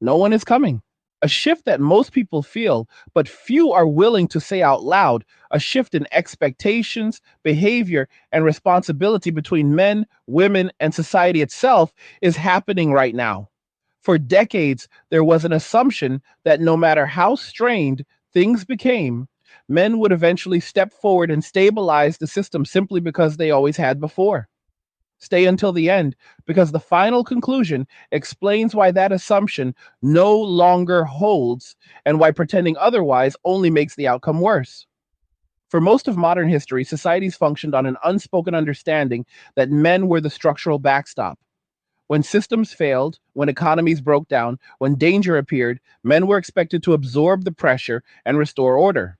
No one is coming. A shift that most people feel, but few are willing to say out loud, a shift in expectations, behavior, and responsibility between men, women, and society itself is happening right now. For decades, there was an assumption that no matter how strained things became, men would eventually step forward and stabilize the system simply because they always had before. Stay until the end, because the final conclusion explains why that assumption no longer holds and why pretending otherwise only makes the outcome worse. For most of modern history, societies functioned on an unspoken understanding that men were the structural backstop. When systems failed, when economies broke down, when danger appeared, men were expected to absorb the pressure and restore order.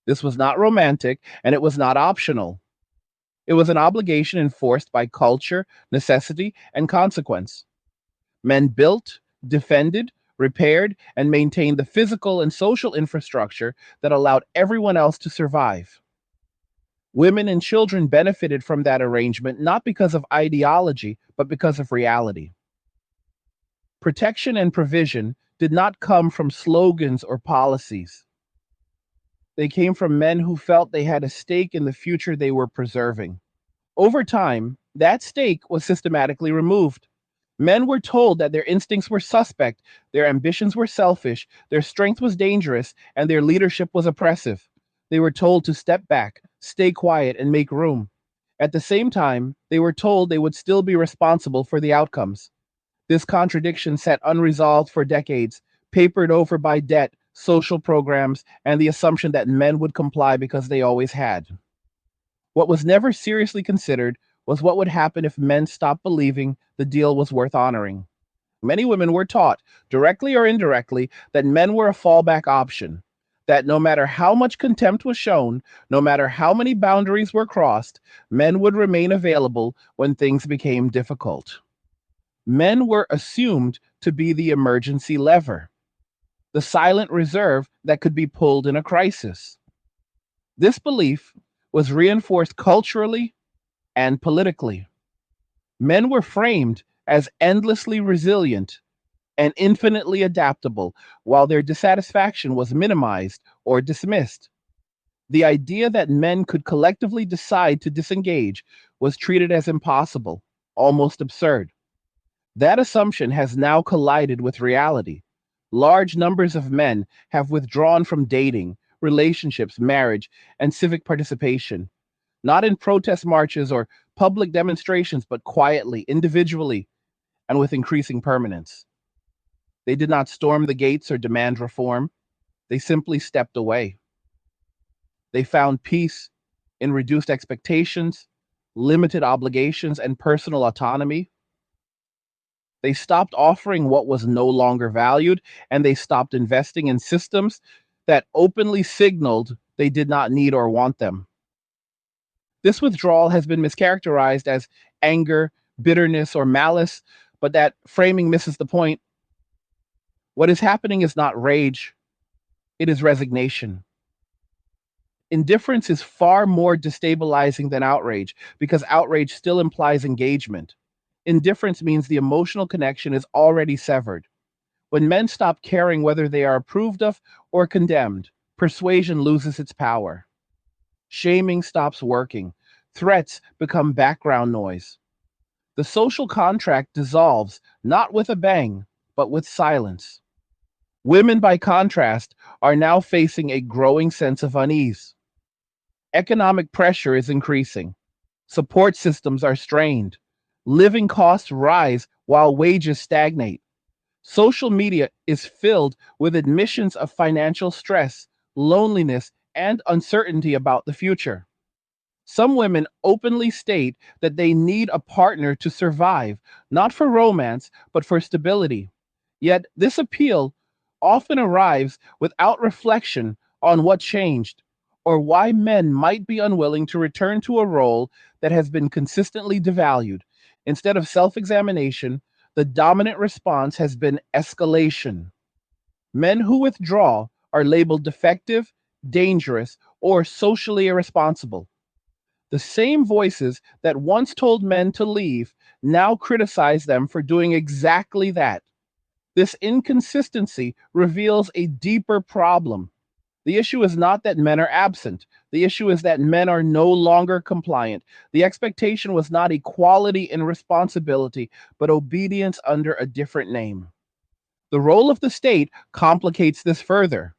This was not romantic, and it was not optional. It was an obligation enforced by culture, necessity, and consequence. Men built, defended, repaired, and maintained the physical and social infrastructure that allowed everyone else to survive. Women and children benefited from that arrangement not because of ideology, but because of reality. Protection and provision did not come from slogans or policies. They came from men who felt they had a stake in the future they were preserving. Over time, that stake was systematically removed. Men were told that their instincts were suspect, their ambitions were selfish, their strength was dangerous, and their leadership was oppressive. They were told to step back, stay quiet, and make room. At the same time, they were told they would still be responsible for the outcomes. This contradiction sat unresolved for decades, papered over by debt, social programs, and the assumption that men would comply because they always had. What was never seriously considered was what would happen if men stopped believing the deal was worth honoring. Many women were taught, directly or indirectly, that men were a fallback option, that no matter how much contempt was shown, no matter how many boundaries were crossed, men would remain available when things became difficult. Men were assumed to be the emergency lever, the silent reserve that could be pulled in a crisis. This belief was reinforced culturally and politically. Men were framed as endlessly resilient and infinitely adaptable, while their dissatisfaction was minimized or dismissed. The idea that men could collectively decide to disengage was treated as impossible, almost absurd. That assumption has now collided with reality. Large numbers of men have withdrawn from dating, relationships, marriage, and civic participation, not in protest marches or public demonstrations, but quietly, individually, and with increasing permanence. They did not storm the gates or demand reform. They simply stepped away. They found peace in reduced expectations, limited obligations, and personal autonomy. They stopped offering what was no longer valued, and they stopped investing in systems that openly signaled they did not need or want them. This withdrawal has been mischaracterized as anger, bitterness, or malice, but that framing misses the point. What is happening is not rage, it is resignation. Indifference is far more destabilizing than outrage because outrage still implies engagement. Indifference means the emotional connection is already severed. When men stop caring whether they are approved of or condemned, persuasion loses its power. Shaming stops working. Threats become background noise. The social contract dissolves, not with a bang, but with silence. Women, by contrast, are now facing a growing sense of unease. Economic pressure is increasing. Support systems are strained. Living costs rise while wages stagnate. Social media is filled with admissions of financial stress, loneliness, and uncertainty about the future. Some women openly state that they need a partner to survive, not for romance, but for stability. Yet this appeal often arrives without reflection on what changed or why men might be unwilling to return to a role that has been consistently devalued. Instead of self examination, the dominant response has been escalation. Men who withdraw are labeled defective, dangerous, or socially irresponsible. The same voices that once told men to leave now criticize them for doing exactly that. This inconsistency reveals a deeper problem. The issue is not that men are absent. The issue is that men are no longer compliant. The expectation was not equality in responsibility, but obedience under a different name. The role of the state complicates this further.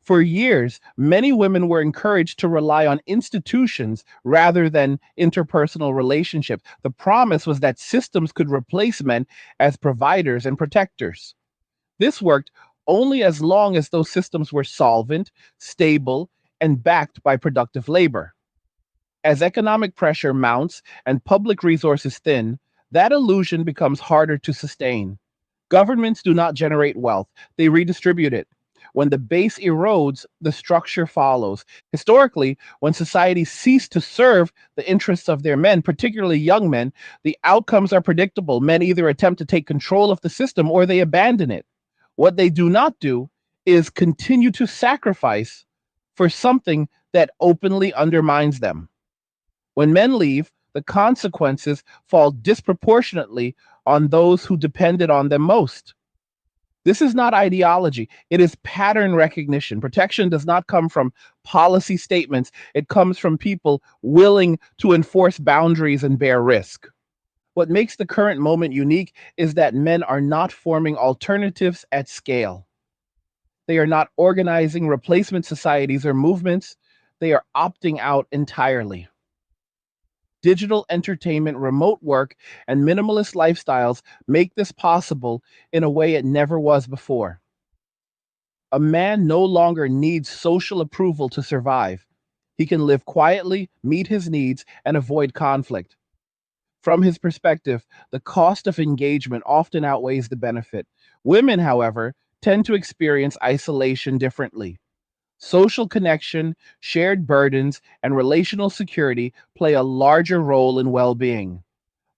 For years, many women were encouraged to rely on institutions rather than interpersonal relationships. The promise was that systems could replace men as providers and protectors. This worked only as long as those systems were solvent, stable, and backed by productive labor. As economic pressure mounts and public resources thin, that illusion becomes harder to sustain. Governments do not generate wealth, they redistribute it. When the base erodes, the structure follows. Historically, when societies cease to serve the interests of their men, particularly young men, the outcomes are predictable. Men either attempt to take control of the system or they abandon it. What they do not do is continue to sacrifice for something that openly undermines them. When men leave, the consequences fall disproportionately on those who depended on them most. This is not ideology, it is pattern recognition. Protection does not come from policy statements, it comes from people willing to enforce boundaries and bear risk. What makes the current moment unique is that men are not forming alternatives at scale. They are not organizing replacement societies or movements, they are opting out entirely. Digital entertainment, remote work, and minimalist lifestyles make this possible in a way it never was before. A man no longer needs social approval to survive. He can live quietly, meet his needs, and avoid conflict. From his perspective, the cost of engagement often outweighs the benefit. Women, however, tend to experience isolation differently. Social connection, shared burdens, and relational security play a larger role in well being.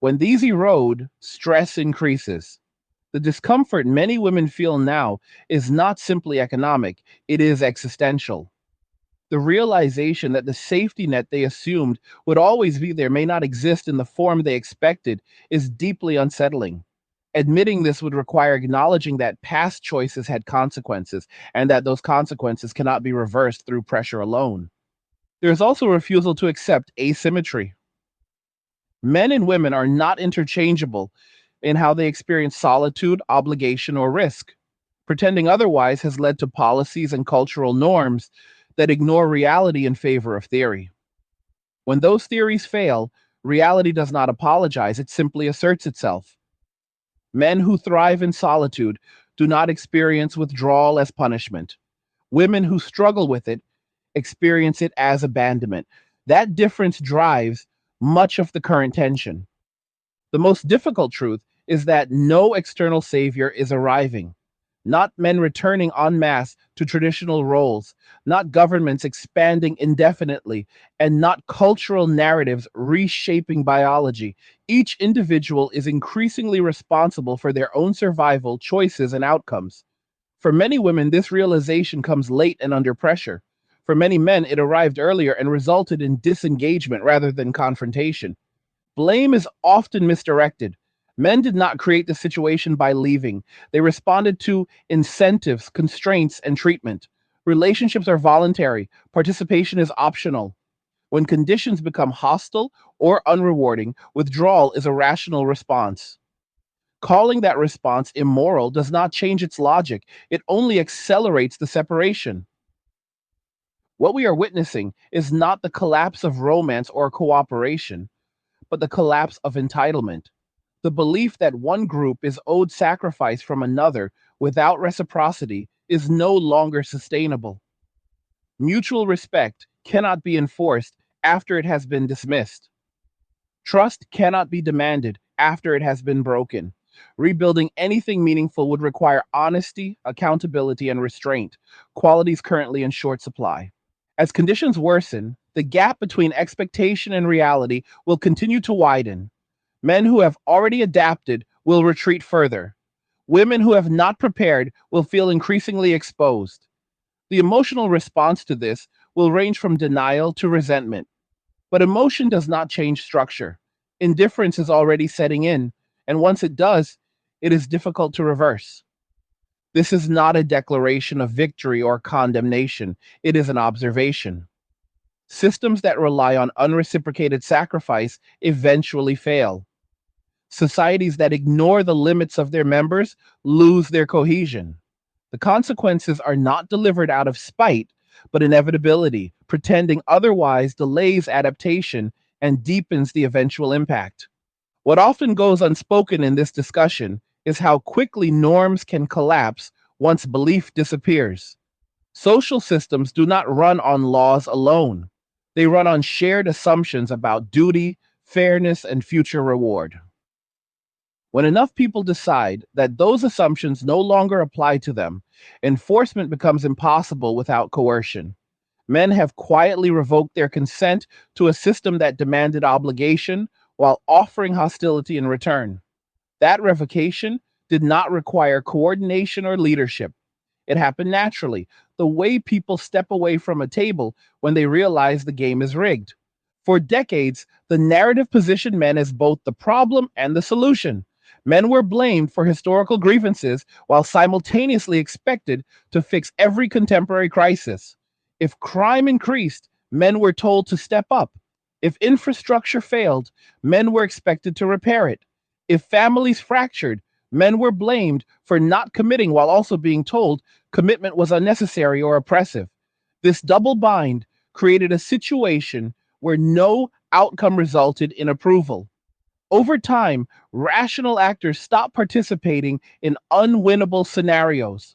When these erode, stress increases. The discomfort many women feel now is not simply economic, it is existential. The realization that the safety net they assumed would always be there may not exist in the form they expected is deeply unsettling. Admitting this would require acknowledging that past choices had consequences and that those consequences cannot be reversed through pressure alone. There is also a refusal to accept asymmetry. Men and women are not interchangeable in how they experience solitude, obligation, or risk. Pretending otherwise has led to policies and cultural norms that ignore reality in favor of theory. When those theories fail, reality does not apologize, it simply asserts itself. Men who thrive in solitude do not experience withdrawal as punishment. Women who struggle with it experience it as abandonment. That difference drives much of the current tension. The most difficult truth is that no external savior is arriving. Not men returning en masse to traditional roles, not governments expanding indefinitely, and not cultural narratives reshaping biology. Each individual is increasingly responsible for their own survival, choices, and outcomes. For many women, this realization comes late and under pressure. For many men, it arrived earlier and resulted in disengagement rather than confrontation. Blame is often misdirected. Men did not create the situation by leaving. They responded to incentives, constraints, and treatment. Relationships are voluntary. Participation is optional. When conditions become hostile or unrewarding, withdrawal is a rational response. Calling that response immoral does not change its logic, it only accelerates the separation. What we are witnessing is not the collapse of romance or cooperation, but the collapse of entitlement. The belief that one group is owed sacrifice from another without reciprocity is no longer sustainable. Mutual respect cannot be enforced after it has been dismissed. Trust cannot be demanded after it has been broken. Rebuilding anything meaningful would require honesty, accountability, and restraint, qualities currently in short supply. As conditions worsen, the gap between expectation and reality will continue to widen. Men who have already adapted will retreat further. Women who have not prepared will feel increasingly exposed. The emotional response to this will range from denial to resentment. But emotion does not change structure. Indifference is already setting in, and once it does, it is difficult to reverse. This is not a declaration of victory or condemnation, it is an observation. Systems that rely on unreciprocated sacrifice eventually fail. Societies that ignore the limits of their members lose their cohesion. The consequences are not delivered out of spite, but inevitability. Pretending otherwise delays adaptation and deepens the eventual impact. What often goes unspoken in this discussion is how quickly norms can collapse once belief disappears. Social systems do not run on laws alone. They run on shared assumptions about duty, fairness, and future reward. When enough people decide that those assumptions no longer apply to them, enforcement becomes impossible without coercion. Men have quietly revoked their consent to a system that demanded obligation while offering hostility in return. That revocation did not require coordination or leadership. It happened naturally, the way people step away from a table when they realize the game is rigged. For decades, the narrative positioned men as both the problem and the solution. Men were blamed for historical grievances while simultaneously expected to fix every contemporary crisis. If crime increased, men were told to step up. If infrastructure failed, men were expected to repair it. If families fractured, men were blamed for not committing while also being told commitment was unnecessary or oppressive. This double bind created a situation where no outcome resulted in approval. Over time, rational actors stopped participating in unwinnable scenarios.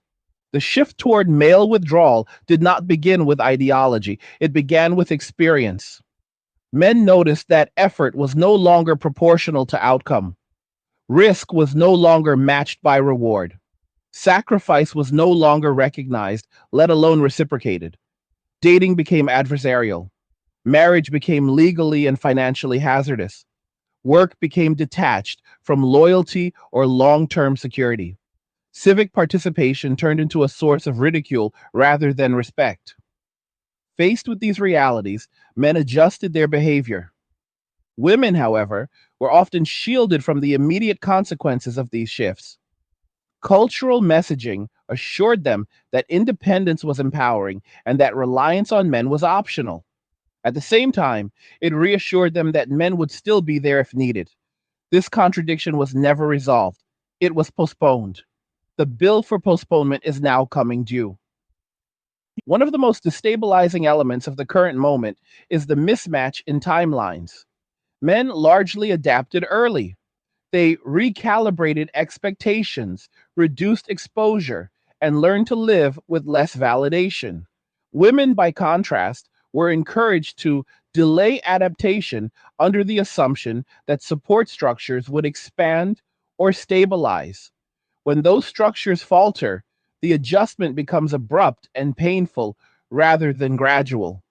The shift toward male withdrawal did not begin with ideology, it began with experience. Men noticed that effort was no longer proportional to outcome. Risk was no longer matched by reward. Sacrifice was no longer recognized, let alone reciprocated. Dating became adversarial. Marriage became legally and financially hazardous. Work became detached from loyalty or long term security. Civic participation turned into a source of ridicule rather than respect. Faced with these realities, men adjusted their behavior. Women, however, were often shielded from the immediate consequences of these shifts. Cultural messaging assured them that independence was empowering and that reliance on men was optional. At the same time, it reassured them that men would still be there if needed. This contradiction was never resolved. It was postponed. The bill for postponement is now coming due. One of the most destabilizing elements of the current moment is the mismatch in timelines. Men largely adapted early. They recalibrated expectations, reduced exposure, and learned to live with less validation. Women, by contrast, were encouraged to delay adaptation under the assumption that support structures would expand or stabilize. When those structures falter, the adjustment becomes abrupt and painful rather than gradual.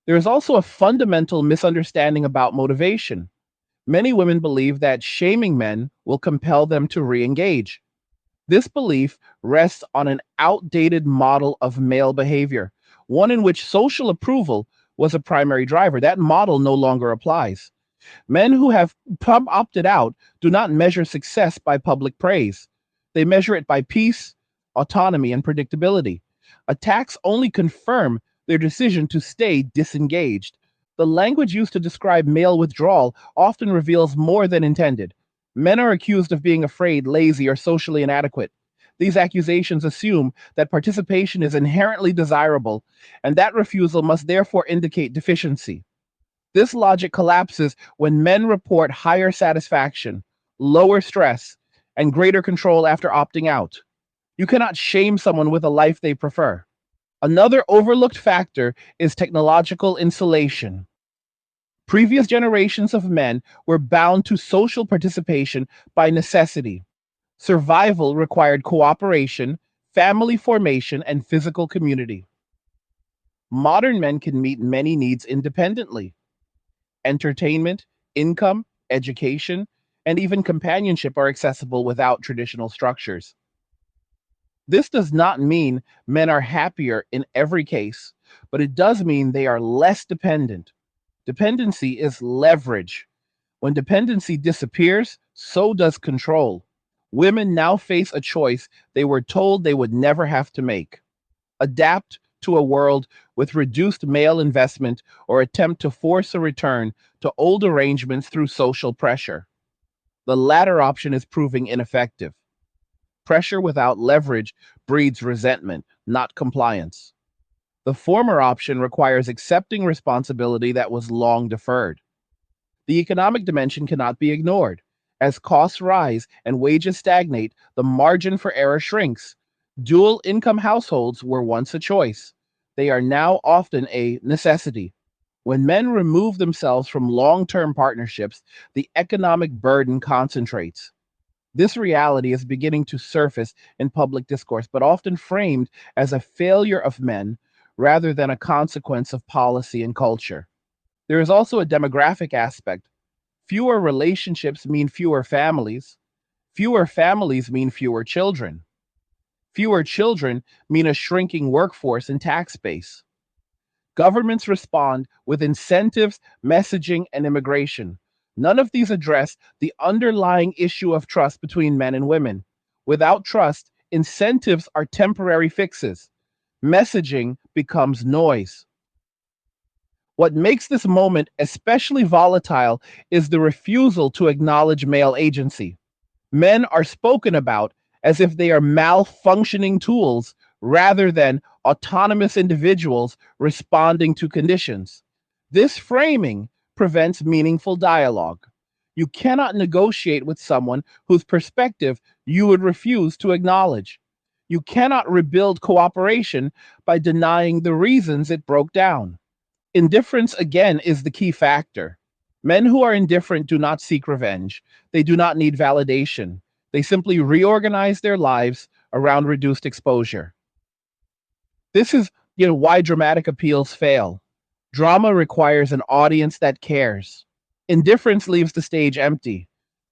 There is also a fundamental misunderstanding about motivation. Many women believe that shaming men will compel them to re engage. This belief rests on an outdated model of male behavior, one in which social approval was a primary driver. That model no longer applies. Men who have opted out do not measure success by public praise. They measure it by peace, autonomy, and predictability. Attacks only confirm their decision to stay disengaged. The language used to describe male withdrawal often reveals more than intended. Men are accused of being afraid, lazy, or socially inadequate. These accusations assume that participation is inherently desirable, and that refusal must therefore indicate deficiency. This logic collapses when men report higher satisfaction, lower stress, and greater control after opting out. You cannot shame someone with a life they prefer. Another overlooked factor is technological insulation. Previous generations of men were bound to social participation by necessity. Survival required cooperation, family formation, and physical community. Modern men can meet many needs independently. Entertainment, income, education, and even companionship are accessible without traditional structures. This does not mean men are happier in every case, but it does mean they are less dependent. Dependency is leverage. When dependency disappears, so does control. Women now face a choice they were told they would never have to make: adapt to a world with reduced male investment or attempt to force a return to old arrangements through social pressure. The latter option is proving ineffective. Pressure without leverage breeds resentment, not compliance. The former option requires accepting responsibility that was long deferred. The economic dimension cannot be ignored. As costs rise and wages stagnate, the margin for error shrinks. Dual income households were once a choice. They are now often a necessity. When men remove themselves from long term partnerships, the economic burden concentrates. This reality is beginning to surface in public discourse, but often framed as a failure of men rather than a consequence of policy and culture. There is also a demographic aspect. Fewer relationships mean fewer families. Fewer families mean fewer children. Fewer children mean a shrinking workforce and tax base. Governments respond with incentives, messaging, and immigration. None of these address the underlying issue of trust between men and women. Without trust, incentives are temporary fixes. Messaging becomes noise. What makes this moment especially volatile is the refusal to acknowledge male agency. Men are spoken about as if they are malfunctioning tools rather than autonomous individuals responding to conditions. This framing prevents meaningful dialogue. You cannot negotiate with someone whose perspective you would refuse to acknowledge. You cannot rebuild cooperation by denying the reasons it broke down. Indifference, again, is the key factor. Men who are indifferent do not seek revenge. They do not need validation. They simply reorganize their lives around reduced exposure. This is, why dramatic appeals fail. Drama requires an audience that cares. Indifference leaves the stage empty.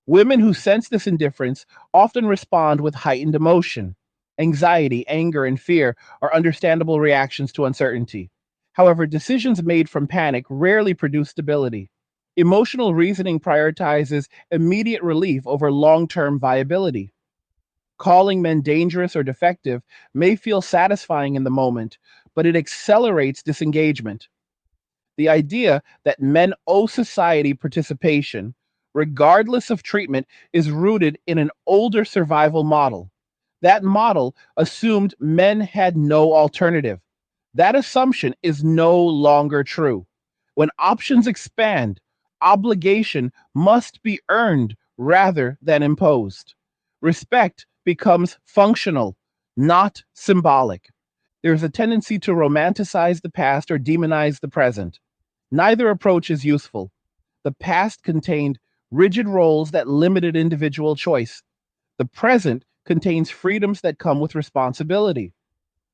Women who sense this indifference often respond with heightened emotion. Anxiety, anger, and fear are understandable reactions to uncertainty. However, decisions made from panic rarely produce stability. Emotional reasoning prioritizes immediate relief over long term viability. Calling men dangerous or defective may feel satisfying in the moment, but it accelerates disengagement. The idea that men owe society participation, regardless of treatment, is rooted in an older survival model. That model assumed men had no alternative. That assumption is no longer true. When options expand, obligation must be earned rather than imposed. Respect becomes functional, not symbolic. There's a tendency to romanticize the past or demonize the present. Neither approach is useful. The past contained rigid roles that limited individual choice. The present contains freedoms that come with responsibility.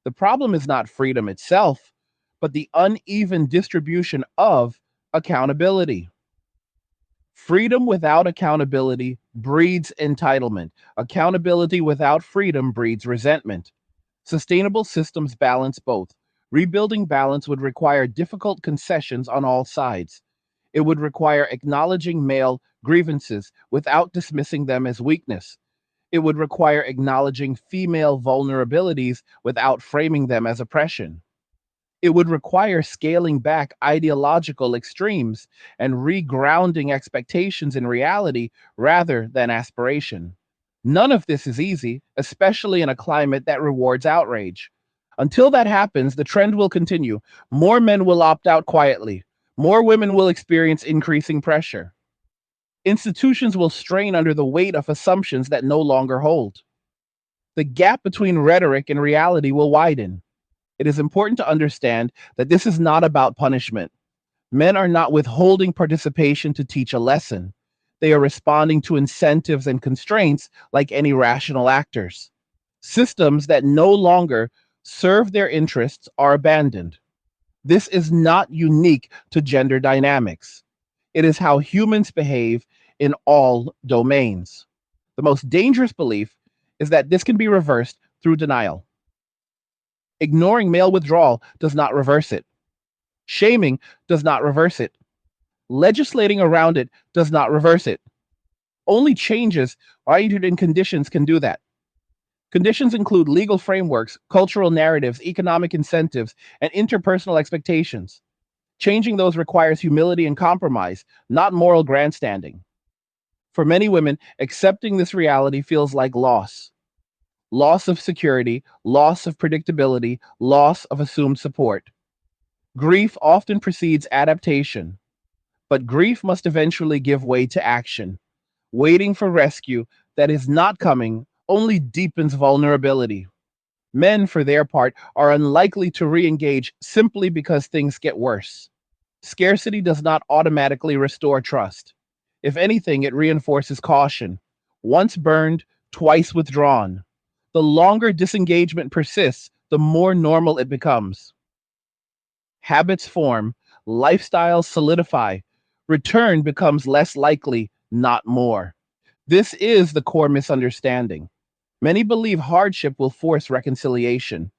The problem is not freedom itself, but the uneven distribution of accountability. Freedom without accountability breeds entitlement. Accountability without freedom breeds resentment. Sustainable systems balance both. Rebuilding balance would require difficult concessions on all sides. It would require acknowledging male grievances without dismissing them as weakness. It would require acknowledging female vulnerabilities without framing them as oppression. It would require scaling back ideological extremes and regrounding expectations in reality rather than aspiration. None of this is easy, especially in a climate that rewards outrage. Until that happens, the trend will continue. More men will opt out quietly. More women will experience increasing pressure. Institutions will strain under the weight of assumptions that no longer hold. The gap between rhetoric and reality will widen. It is important to understand that this is not about punishment. Men are not withholding participation to teach a lesson. They are responding to incentives and constraints like any rational actors. Systems that no longer serve their interests are abandoned. This is not unique to gender dynamics. It is how humans behave in all domains. The most dangerous belief is that this can be reversed through denial. Ignoring male withdrawal does not reverse it. Shaming does not reverse it. Legislating around it does not reverse it. Only changes rooted in conditions can do that. Conditions include legal frameworks, cultural narratives, economic incentives, and interpersonal expectations. Changing those requires humility and compromise, not moral grandstanding. For many women, accepting this reality feels like loss. Loss of security, loss of predictability, loss of assumed support. Grief often precedes adaptation, but grief must eventually give way to action. Waiting for rescue that is not coming only deepens vulnerability. Men, for their part, are unlikely to re engage simply because things get worse. Scarcity does not automatically restore trust. If anything, it reinforces caution. Once burned, twice withdrawn. The longer disengagement persists, the more normal it becomes. Habits form, lifestyles solidify, return becomes less likely, not more. This is the core misunderstanding. Many believe hardship will force reconciliation.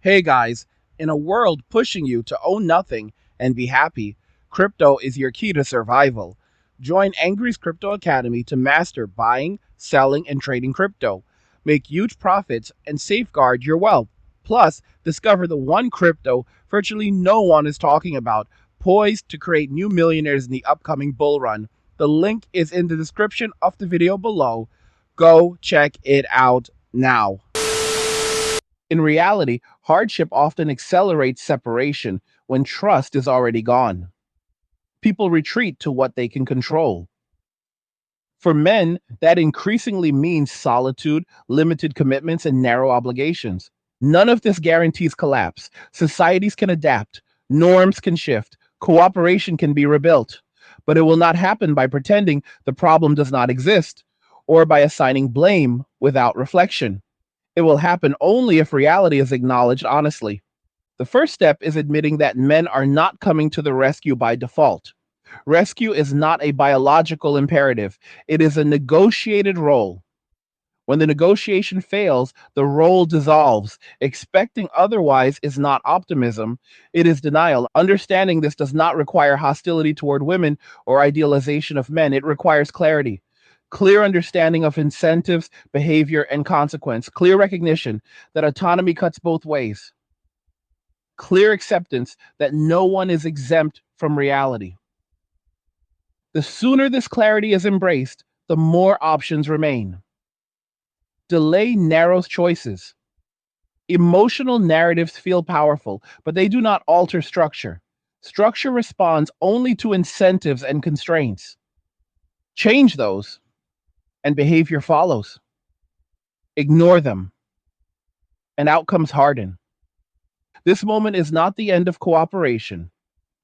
Hey guys, in a world pushing you to own nothing and be happy, crypto is your key to survival. Join Angry's Crypto Academy to master buying, selling, and trading crypto. Make huge profits and safeguard your wealth. Plus, discover the one crypto virtually no one is talking about, poised to create new millionaires in the upcoming bull run. The link is in the description of the video below. Go check it out now. In reality, hardship often accelerates separation when trust is already gone. People retreat to what they can control. For men, that increasingly means solitude, limited commitments, and narrow obligations. None of this guarantees collapse. Societies can adapt, norms can shift, cooperation can be rebuilt. But it will not happen by pretending the problem does not exist or by assigning blame without reflection. It will happen only if reality is acknowledged honestly. The first step is admitting that men are not coming to the rescue by default. Rescue is not a biological imperative, it is a negotiated role. When the negotiation fails, the role dissolves. Expecting otherwise is not optimism, it is denial. Understanding this does not require hostility toward women or idealization of men, it requires clarity. Clear understanding of incentives, behavior, and consequence. Clear recognition that autonomy cuts both ways. Clear acceptance that no one is exempt from reality. The sooner this clarity is embraced, the more options remain. Delay narrows choices. Emotional narratives feel powerful, but they do not alter structure. Structure responds only to incentives and constraints. Change those, and behavior follows. Ignore them, and outcomes harden. This moment is not the end of cooperation,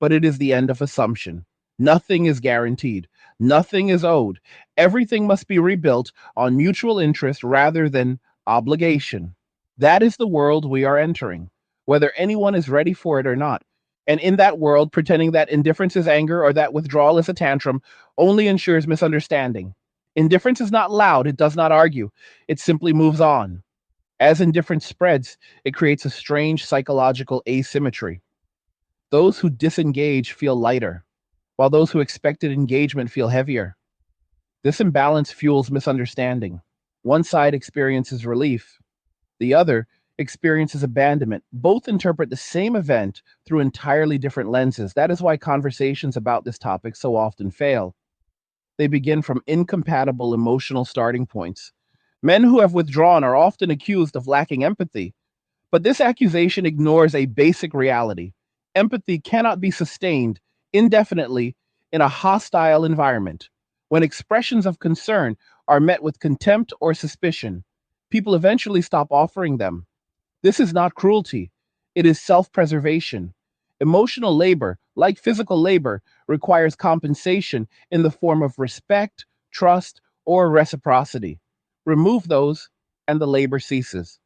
but it is the end of assumption. Nothing is guaranteed. Nothing is owed. Everything must be rebuilt on mutual interest rather than obligation. That is the world we are entering, whether anyone is ready for it or not. And in that world, pretending that indifference is anger or that withdrawal is a tantrum only ensures misunderstanding. Indifference is not loud, it does not argue, it simply moves on. As indifference spreads, it creates a strange psychological asymmetry. Those who disengage feel lighter, while those who expected engagement feel heavier. This imbalance fuels misunderstanding. One side experiences relief, the other experiences abandonment. Both interpret the same event through entirely different lenses. That is why conversations about this topic so often fail. They begin from incompatible emotional starting points. Men who have withdrawn are often accused of lacking empathy, but this accusation ignores a basic reality. Empathy cannot be sustained indefinitely in a hostile environment. When expressions of concern are met with contempt or suspicion, people eventually stop offering them. This is not cruelty, it is self preservation. Emotional labor, like physical labor, requires compensation in the form of respect, trust, or reciprocity. Remove those, and the labor ceases.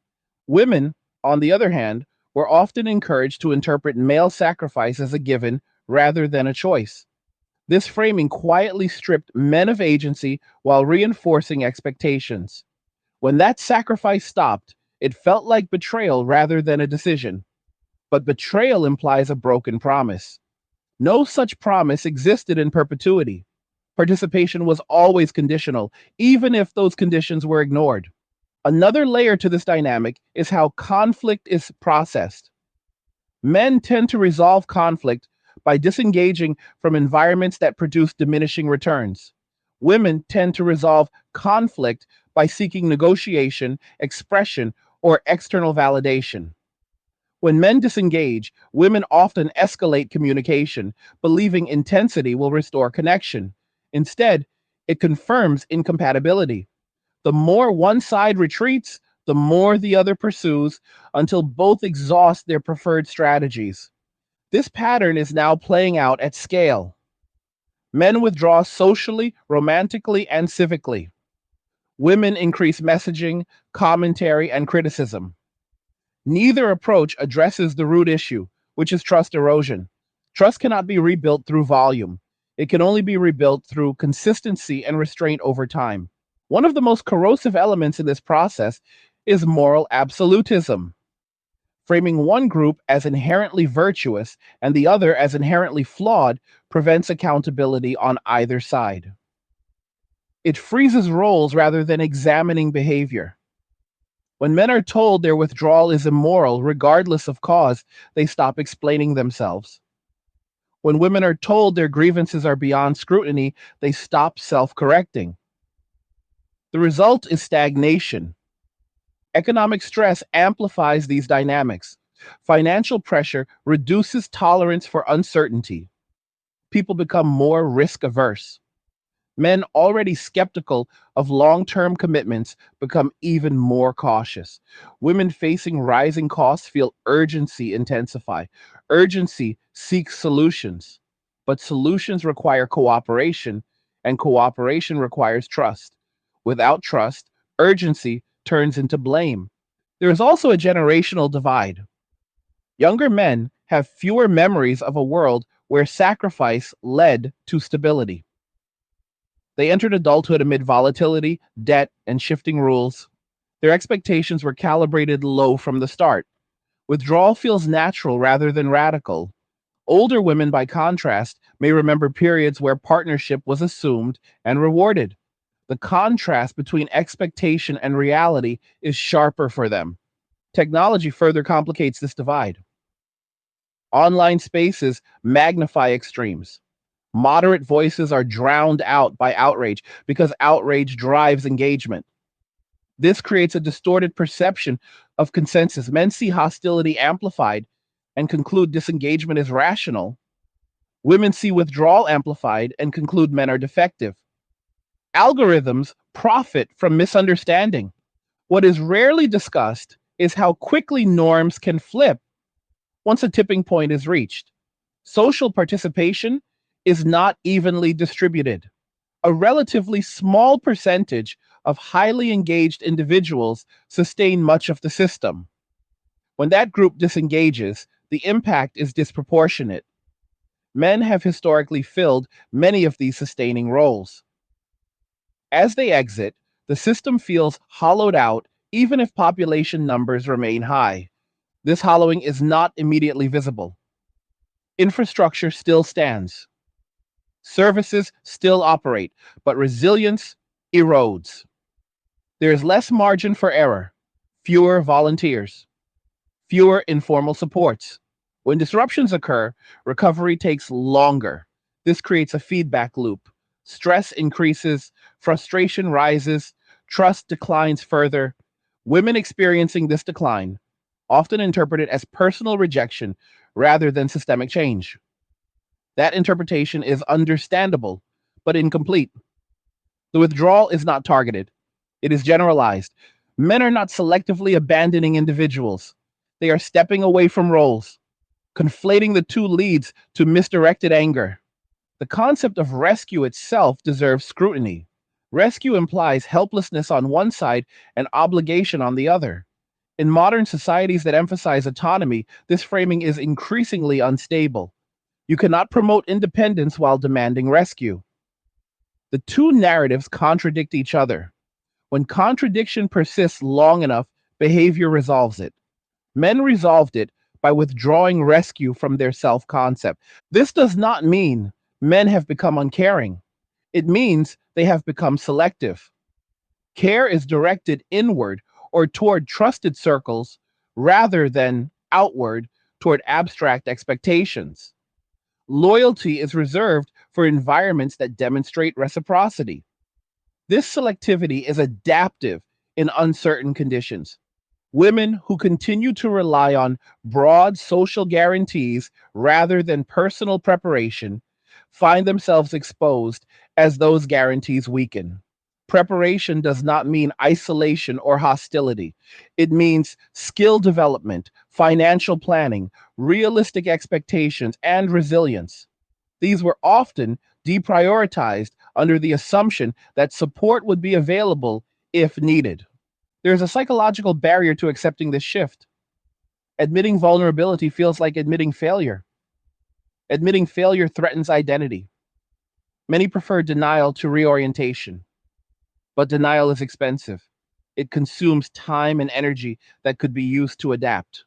Women, on the other hand, were often encouraged to interpret male sacrifice as a given rather than a choice. This framing quietly stripped men of agency while reinforcing expectations. When that sacrifice stopped, it felt like betrayal rather than a decision. But betrayal implies a broken promise. No such promise existed in perpetuity. Participation was always conditional, even if those conditions were ignored. Another layer to this dynamic is how conflict is processed. Men tend to resolve conflict by disengaging from environments that produce diminishing returns. Women tend to resolve conflict by seeking negotiation, expression, or external validation. When men disengage, women often escalate communication, believing intensity will restore connection. Instead, it confirms incompatibility. The more one side retreats, the more the other pursues until both exhaust their preferred strategies. This pattern is now playing out at scale. Men withdraw socially, romantically, and civically. Women increase messaging, commentary, and criticism. Neither approach addresses the root issue, which is trust erosion. Trust cannot be rebuilt through volume. It can only be rebuilt through consistency and restraint over time. One of the most corrosive elements in this process is moral absolutism. Framing one group as inherently virtuous and the other as inherently flawed prevents accountability on either side. It freezes roles rather than examining behavior. When men are told their withdrawal is immoral, regardless of cause, they stop explaining themselves. When women are told their grievances are beyond scrutiny, they stop self correcting. The result is stagnation. Economic stress amplifies these dynamics. Financial pressure reduces tolerance for uncertainty. People become more risk averse. Men already skeptical of long term commitments become even more cautious. Women facing rising costs feel urgency intensify. Urgency seeks solutions, but solutions require cooperation, and cooperation requires trust. Without trust, urgency turns into blame. There is also a generational divide. Younger men have fewer memories of a world where sacrifice led to stability. They entered adulthood amid volatility, debt, and shifting rules. Their expectations were calibrated low from the start. Withdrawal feels natural rather than radical. Older women, by contrast, may remember periods where partnership was assumed and rewarded. The contrast between expectation and reality is sharper for them. Technology further complicates this divide. Online spaces magnify extremes. Moderate voices are drowned out by outrage because outrage drives engagement. This creates a distorted perception of consensus. Men see hostility amplified and conclude disengagement is rational. Women see withdrawal amplified and conclude men are defective. Algorithms profit from misunderstanding. What is rarely discussed is how quickly norms can flip once a tipping point is reached. Social participation is not evenly distributed. A relatively small percentage of highly engaged individuals sustain much of the system. When that group disengages, the impact is disproportionate. Men have historically filled many of these sustaining roles. As they exit, the system feels hollowed out even if population numbers remain high. This hollowing is not immediately visible. Infrastructure still stands. Services still operate, but resilience erodes. There is less margin for error, fewer volunteers, fewer informal supports. When disruptions occur, recovery takes longer. This creates a feedback loop. Stress increases, frustration rises, trust declines further. Women experiencing this decline often interpret it as personal rejection rather than systemic change. That interpretation is understandable, but incomplete. The withdrawal is not targeted, it is generalized. Men are not selectively abandoning individuals, they are stepping away from roles. Conflating the two leads to misdirected anger. The concept of rescue itself deserves scrutiny. Rescue implies helplessness on one side and obligation on the other. In modern societies that emphasize autonomy, this framing is increasingly unstable. You cannot promote independence while demanding rescue. The two narratives contradict each other. When contradiction persists long enough, behavior resolves it. Men resolved it by withdrawing rescue from their self concept. This does not mean men have become uncaring. It means they have become selective. Care is directed inward or toward trusted circles rather than outward toward abstract expectations. Loyalty is reserved for environments that demonstrate reciprocity. This selectivity is adaptive in uncertain conditions. Women who continue to rely on broad social guarantees rather than personal preparation find themselves exposed as those guarantees weaken. Preparation does not mean isolation or hostility. It means skill development, financial planning, realistic expectations, and resilience. These were often deprioritized under the assumption that support would be available if needed. There's a psychological barrier to accepting this shift. Admitting vulnerability feels like admitting failure. Admitting failure threatens identity. Many prefer denial to reorientation, but denial is expensive. It consumes time and energy that could be used to adapt.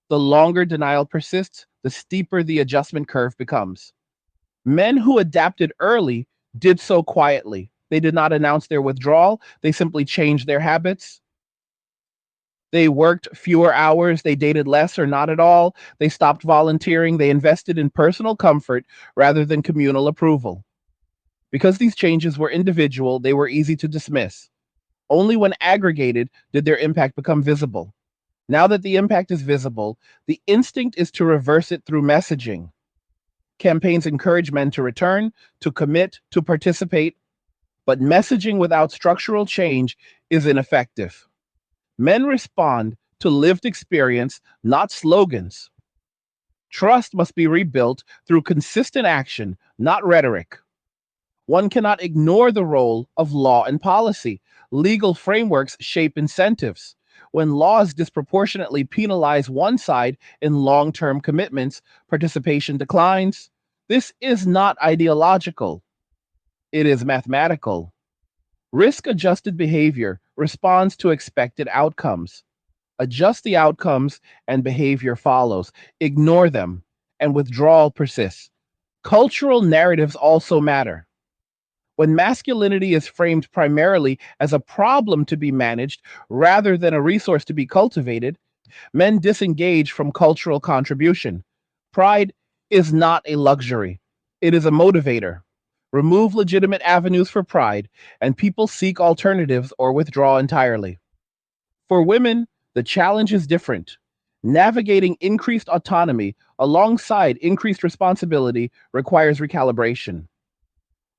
The longer denial persists, the steeper the adjustment curve becomes. Men who adapted early did so quietly. They did not announce their withdrawal, they simply changed their habits. They worked fewer hours, they dated less or not at all, they stopped volunteering, they invested in personal comfort rather than communal approval. Because these changes were individual, they were easy to dismiss. Only when aggregated did their impact become visible. Now that the impact is visible, the instinct is to reverse it through messaging. Campaigns encourage men to return, to commit, to participate, but messaging without structural change is ineffective. Men respond to lived experience, not slogans. Trust must be rebuilt through consistent action, not rhetoric. One cannot ignore the role of law and policy. Legal frameworks shape incentives. When laws disproportionately penalize one side in long term commitments, participation declines. This is not ideological, it is mathematical. Risk adjusted behavior responds to expected outcomes. Adjust the outcomes and behavior follows. Ignore them and withdrawal persists. Cultural narratives also matter. When masculinity is framed primarily as a problem to be managed rather than a resource to be cultivated, men disengage from cultural contribution. Pride is not a luxury, it is a motivator. Remove legitimate avenues for pride, and people seek alternatives or withdraw entirely. For women, the challenge is different. Navigating increased autonomy alongside increased responsibility requires recalibration.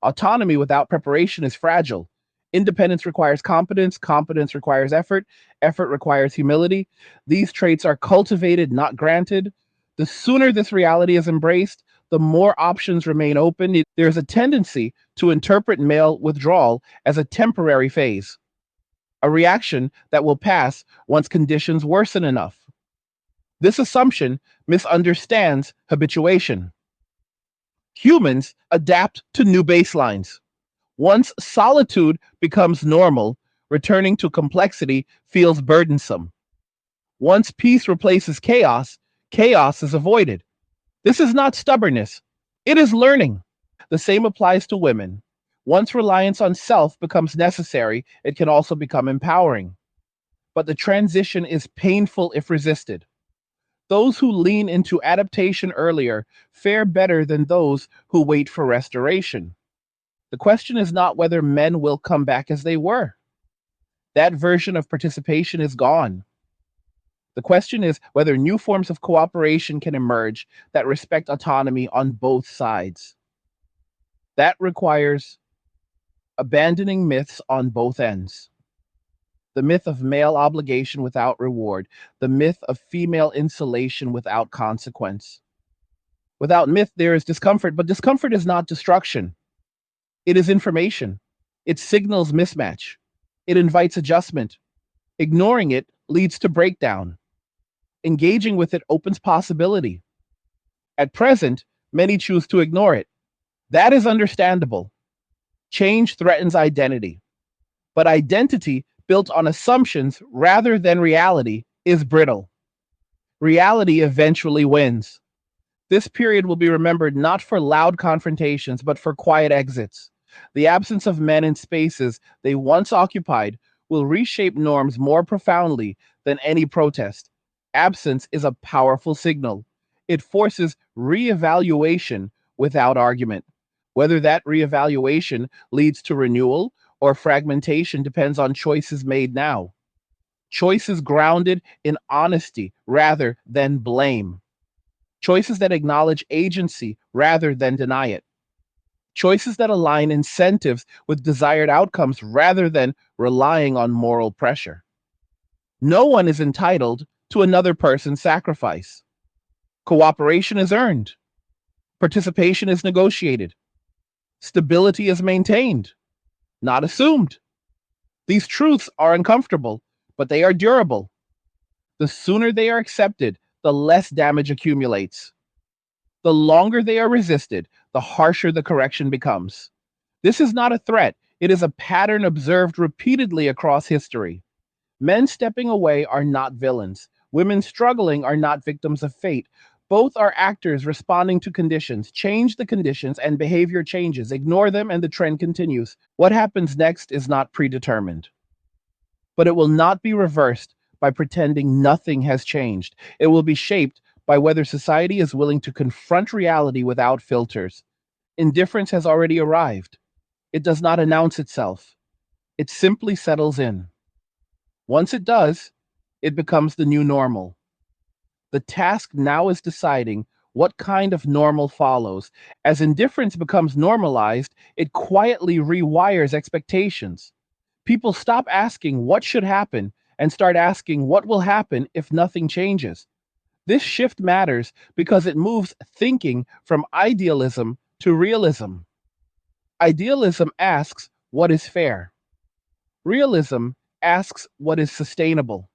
Autonomy without preparation is fragile. Independence requires competence, competence requires effort, effort requires humility. These traits are cultivated, not granted. The sooner this reality is embraced, the more options remain open. There's a tendency to interpret male withdrawal as a temporary phase, a reaction that will pass once conditions worsen enough. This assumption misunderstands habituation. Humans adapt to new baselines. Once solitude becomes normal, returning to complexity feels burdensome. Once peace replaces chaos, chaos is avoided. This is not stubbornness, it is learning. The same applies to women. Once reliance on self becomes necessary, it can also become empowering. But the transition is painful if resisted. Those who lean into adaptation earlier fare better than those who wait for restoration. The question is not whether men will come back as they were. That version of participation is gone. The question is whether new forms of cooperation can emerge that respect autonomy on both sides. That requires abandoning myths on both ends. The myth of male obligation without reward, the myth of female insulation without consequence. Without myth, there is discomfort, but discomfort is not destruction. It is information. It signals mismatch. It invites adjustment. Ignoring it leads to breakdown. Engaging with it opens possibility. At present, many choose to ignore it. That is understandable. Change threatens identity. But identity built on assumptions rather than reality is brittle. Reality eventually wins. This period will be remembered not for loud confrontations, but for quiet exits. The absence of men in spaces they once occupied will reshape norms more profoundly than any protest. Absence is a powerful signal. It forces reevaluation without argument. Whether that reevaluation leads to renewal or fragmentation depends on choices made now. Choices grounded in honesty rather than blame. Choices that acknowledge agency rather than deny it. Choices that align incentives with desired outcomes rather than relying on moral pressure. No one is entitled to another person's sacrifice. Cooperation is earned. Participation is negotiated. Stability is maintained, not assumed. These truths are uncomfortable, but they are durable. The sooner they are accepted, the less damage accumulates. The longer they are resisted, the harsher the correction becomes. This is not a threat, it is a pattern observed repeatedly across history. Men stepping away are not villains. Women struggling are not victims of fate. Both are actors responding to conditions. Change the conditions and behavior changes. Ignore them and the trend continues. What happens next is not predetermined, but it will not be reversed by pretending nothing has changed. It will be shaped by whether society is willing to confront reality without filters. Indifference has already arrived. It does not announce itself, it simply settles in. Once it does, it becomes the new normal. The task now is deciding what kind of normal follows. As indifference becomes normalized, it quietly rewires expectations. People stop asking what should happen and start asking what will happen if nothing changes. This shift matters because it moves thinking from idealism to realism. Idealism asks what is fair. Realism asks what is sustainable.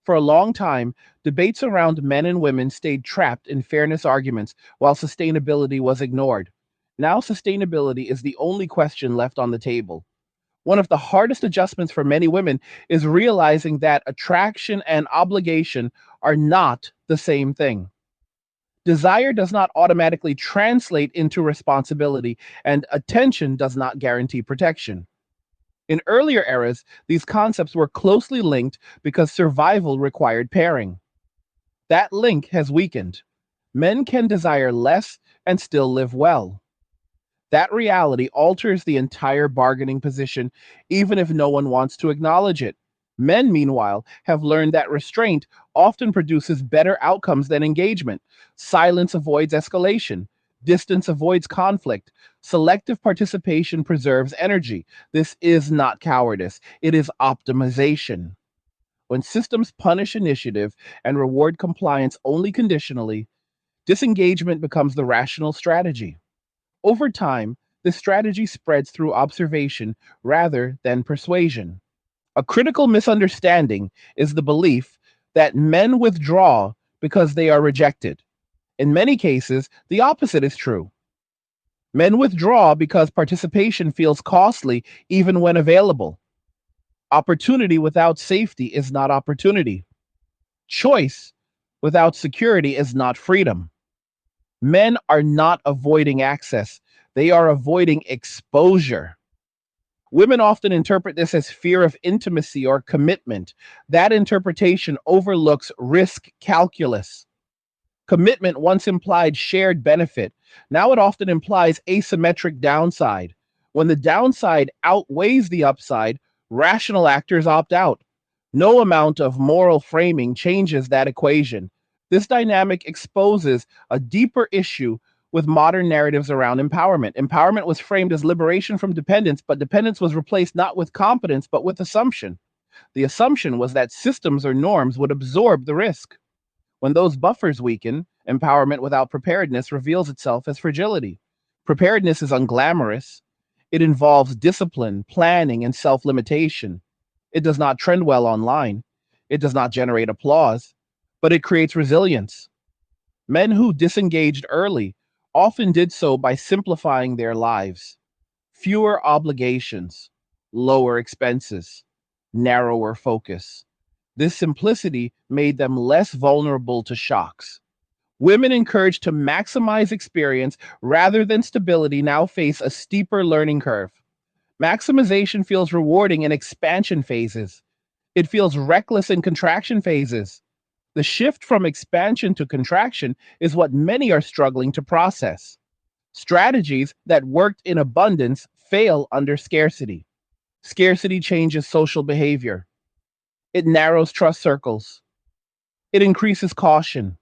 For a long time, debates around men and women stayed trapped in fairness arguments while sustainability was ignored. Now, sustainability is the only question left on the table. One of the hardest adjustments for many women is realizing that attraction and obligation are not the same thing. Desire does not automatically translate into responsibility, and attention does not guarantee protection. In earlier eras, these concepts were closely linked because survival required pairing. That link has weakened. Men can desire less and still live well. That reality alters the entire bargaining position, even if no one wants to acknowledge it. Men, meanwhile, have learned that restraint often produces better outcomes than engagement. Silence avoids escalation. Distance avoids conflict. Selective participation preserves energy. This is not cowardice, it is optimization. When systems punish initiative and reward compliance only conditionally, disengagement becomes the rational strategy. Over time, this strategy spreads through observation rather than persuasion. A critical misunderstanding is the belief that men withdraw because they are rejected. In many cases, the opposite is true. Men withdraw because participation feels costly even when available. Opportunity without safety is not opportunity. Choice without security is not freedom. Men are not avoiding access, they are avoiding exposure. Women often interpret this as fear of intimacy or commitment. That interpretation overlooks risk calculus. Commitment once implied shared benefit. Now it often implies asymmetric downside. When the downside outweighs the upside, rational actors opt out. No amount of moral framing changes that equation. This dynamic exposes a deeper issue with modern narratives around empowerment. Empowerment was framed as liberation from dependence, but dependence was replaced not with competence, but with assumption. The assumption was that systems or norms would absorb the risk. When those buffers weaken, empowerment without preparedness reveals itself as fragility. Preparedness is unglamorous. It involves discipline, planning, and self limitation. It does not trend well online. It does not generate applause, but it creates resilience. Men who disengaged early often did so by simplifying their lives. Fewer obligations, lower expenses, narrower focus. This simplicity made them less vulnerable to shocks. Women encouraged to maximize experience rather than stability now face a steeper learning curve. Maximization feels rewarding in expansion phases. It feels reckless in contraction phases. The shift from expansion to contraction is what many are struggling to process. Strategies that worked in abundance fail under scarcity. Scarcity changes social behavior. It narrows trust circles. It increases caution.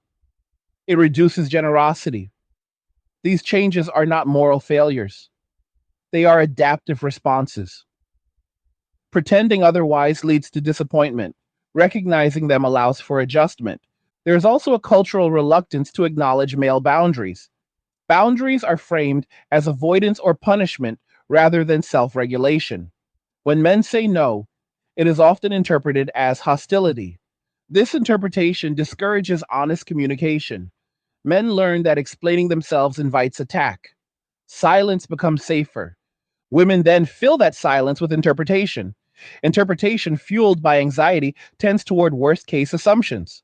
It reduces generosity. These changes are not moral failures. They are adaptive responses. Pretending otherwise leads to disappointment. Recognizing them allows for adjustment. There is also a cultural reluctance to acknowledge male boundaries. Boundaries are framed as avoidance or punishment rather than self regulation. When men say no, it is often interpreted as hostility. This interpretation discourages honest communication. Men learn that explaining themselves invites attack. Silence becomes safer. Women then fill that silence with interpretation. Interpretation fueled by anxiety tends toward worst case assumptions.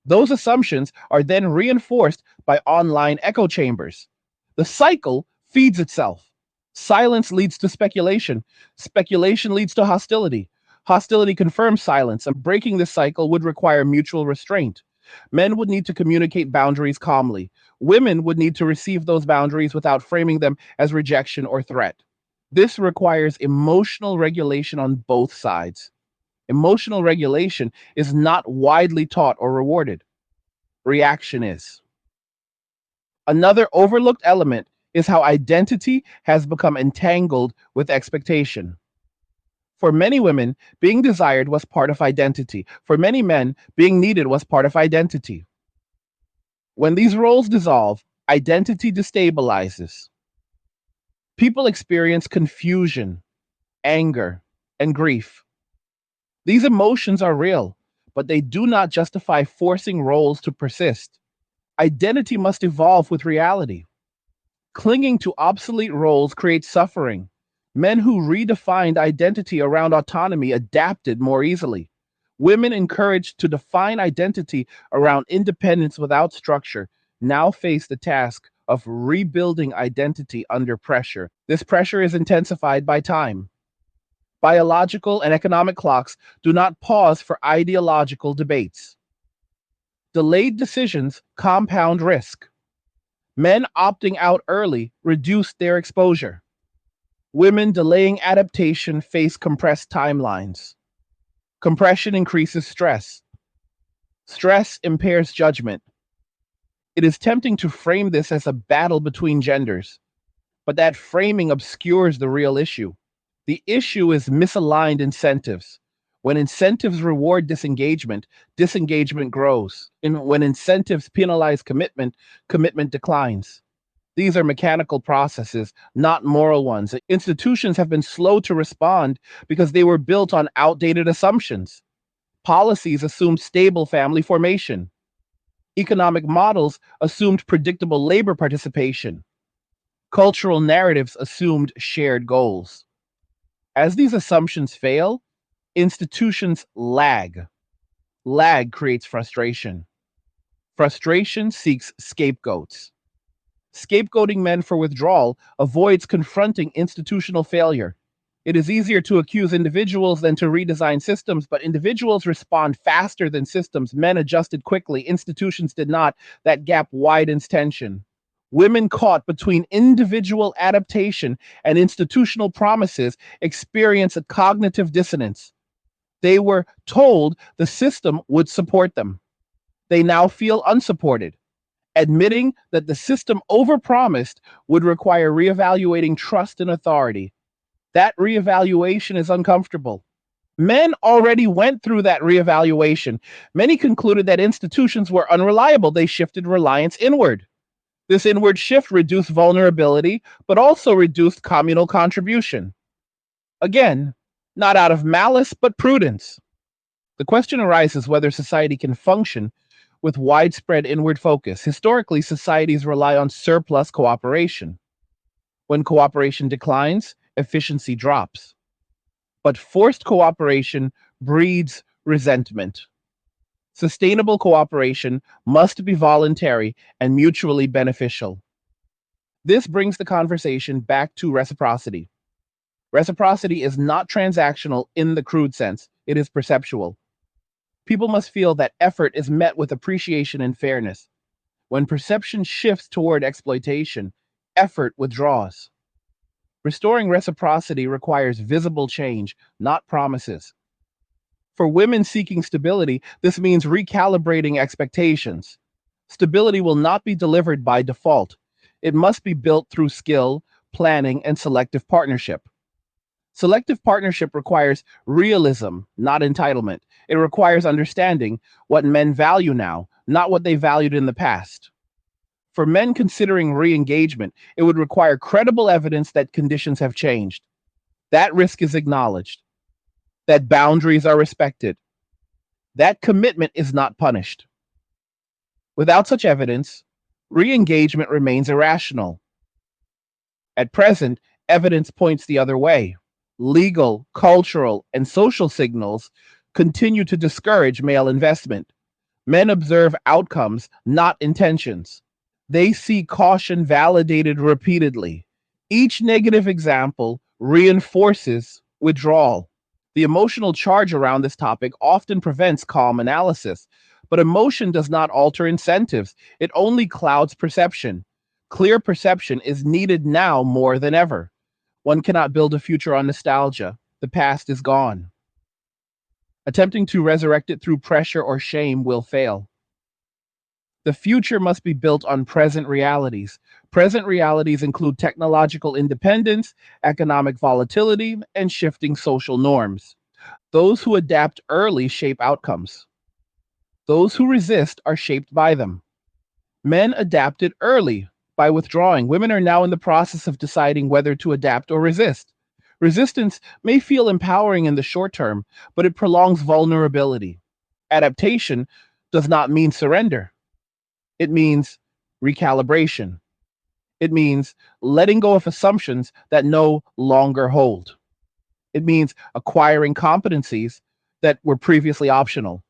Those assumptions are then reinforced by online echo chambers. The cycle feeds itself. Silence leads to speculation. Speculation leads to hostility. Hostility confirms silence, and breaking this cycle would require mutual restraint. Men would need to communicate boundaries calmly. Women would need to receive those boundaries without framing them as rejection or threat. This requires emotional regulation on both sides. Emotional regulation is not widely taught or rewarded. Reaction is. Another overlooked element is how identity has become entangled with expectation. For many women, being desired was part of identity. For many men, being needed was part of identity. When these roles dissolve, identity destabilizes. People experience confusion, anger, and grief. These emotions are real, but they do not justify forcing roles to persist. Identity must evolve with reality. Clinging to obsolete roles creates suffering. Men who redefined identity around autonomy adapted more easily. Women encouraged to define identity around independence without structure now face the task of rebuilding identity under pressure. This pressure is intensified by time. Biological and economic clocks do not pause for ideological debates. Delayed decisions compound risk. Men opting out early reduce their exposure. Women delaying adaptation face compressed timelines. Compression increases stress. Stress impairs judgment. It is tempting to frame this as a battle between genders, but that framing obscures the real issue. The issue is misaligned incentives. When incentives reward disengagement, disengagement grows. And when incentives penalize commitment, commitment declines. These are mechanical processes, not moral ones. Institutions have been slow to respond because they were built on outdated assumptions. Policies assumed stable family formation. Economic models assumed predictable labor participation. Cultural narratives assumed shared goals. As these assumptions fail, institutions lag. Lag creates frustration. Frustration seeks scapegoats. Scapegoating men for withdrawal avoids confronting institutional failure. It is easier to accuse individuals than to redesign systems, but individuals respond faster than systems. Men adjusted quickly, institutions did not. That gap widens tension. Women caught between individual adaptation and institutional promises experience a cognitive dissonance. They were told the system would support them. They now feel unsupported. Admitting that the system overpromised would require reevaluating trust and authority. That reevaluation is uncomfortable. Men already went through that reevaluation. Many concluded that institutions were unreliable. They shifted reliance inward. This inward shift reduced vulnerability, but also reduced communal contribution. Again, not out of malice, but prudence. The question arises whether society can function with widespread inward focus. Historically, societies rely on surplus cooperation. When cooperation declines, efficiency drops. But forced cooperation breeds resentment. Sustainable cooperation must be voluntary and mutually beneficial. This brings the conversation back to reciprocity. Reciprocity is not transactional in the crude sense, it is perceptual. People must feel that effort is met with appreciation and fairness. When perception shifts toward exploitation, effort withdraws. Restoring reciprocity requires visible change, not promises. For women seeking stability, this means recalibrating expectations. Stability will not be delivered by default. It must be built through skill, planning, and selective partnership. Selective partnership requires realism, not entitlement. It requires understanding what men value now, not what they valued in the past. For men considering re engagement, it would require credible evidence that conditions have changed. That risk is acknowledged, that boundaries are respected, that commitment is not punished. Without such evidence, re engagement remains irrational. At present, evidence points the other way. Legal, cultural, and social signals continue to discourage male investment. Men observe outcomes, not intentions. They see caution validated repeatedly. Each negative example reinforces withdrawal. The emotional charge around this topic often prevents calm analysis, but emotion does not alter incentives, it only clouds perception. Clear perception is needed now more than ever. One cannot build a future on nostalgia. The past is gone. Attempting to resurrect it through pressure or shame will fail. The future must be built on present realities. Present realities include technological independence, economic volatility, and shifting social norms. Those who adapt early shape outcomes. Those who resist are shaped by them. Men adapted early by withdrawing. Women are now in the process of deciding whether to adapt or resist. Resistance may feel empowering in the short term, but it prolongs vulnerability. Adaptation does not mean surrender. It means recalibration. It means letting go of assumptions that no longer hold. It means acquiring competencies that were previously optional.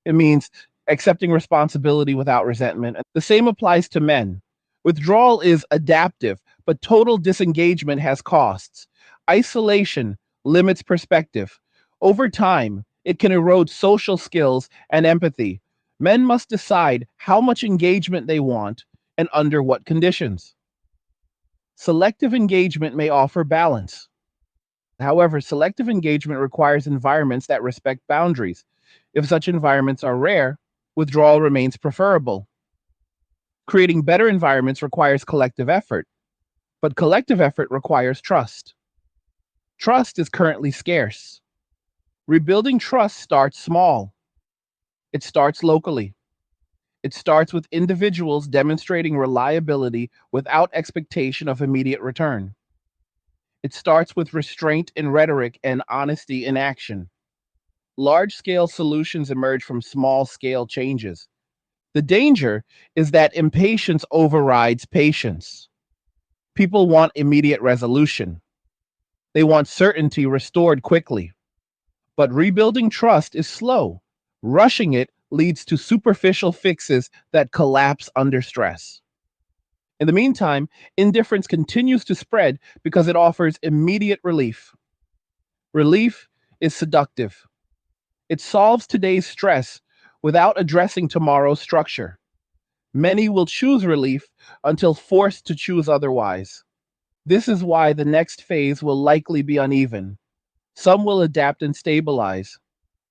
It means accepting responsibility without resentment. The same applies to men. Withdrawal is adaptive, but total disengagement has costs. Isolation limits perspective. Over time, it can erode social skills and empathy. Men must decide how much engagement they want and under what conditions. Selective engagement may offer balance. However, selective engagement requires environments that respect boundaries. If such environments are rare, withdrawal remains preferable. Creating better environments requires collective effort, but collective effort requires trust. Trust is currently scarce. Rebuilding trust starts small. It starts locally. It starts with individuals demonstrating reliability without expectation of immediate return. It starts with restraint in rhetoric and honesty in action. Large scale solutions emerge from small scale changes. The danger is that impatience overrides patience. People want immediate resolution. They want certainty restored quickly. But rebuilding trust is slow. Rushing it leads to superficial fixes that collapse under stress. In the meantime, indifference continues to spread because it offers immediate relief. Relief is seductive. It solves today's stress without addressing tomorrow's structure. Many will choose relief until forced to choose otherwise. This is why the next phase will likely be uneven. Some will adapt and stabilize.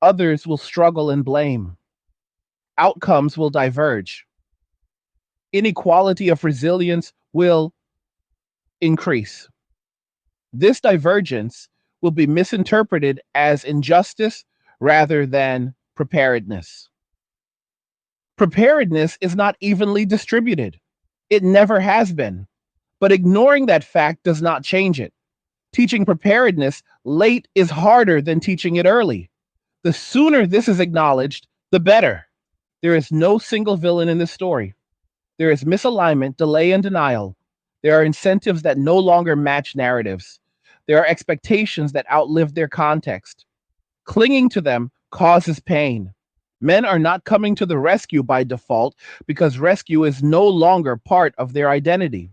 Others will struggle and blame. Outcomes will diverge. Inequality of resilience will increase. This divergence will be misinterpreted as injustice rather than preparedness. Preparedness is not evenly distributed. It never has been. But ignoring that fact does not change it. Teaching preparedness late is harder than teaching it early. The sooner this is acknowledged, the better. There is no single villain in this story. There is misalignment, delay, and denial. There are incentives that no longer match narratives. There are expectations that outlive their context. Clinging to them causes pain. Men are not coming to the rescue by default because rescue is no longer part of their identity.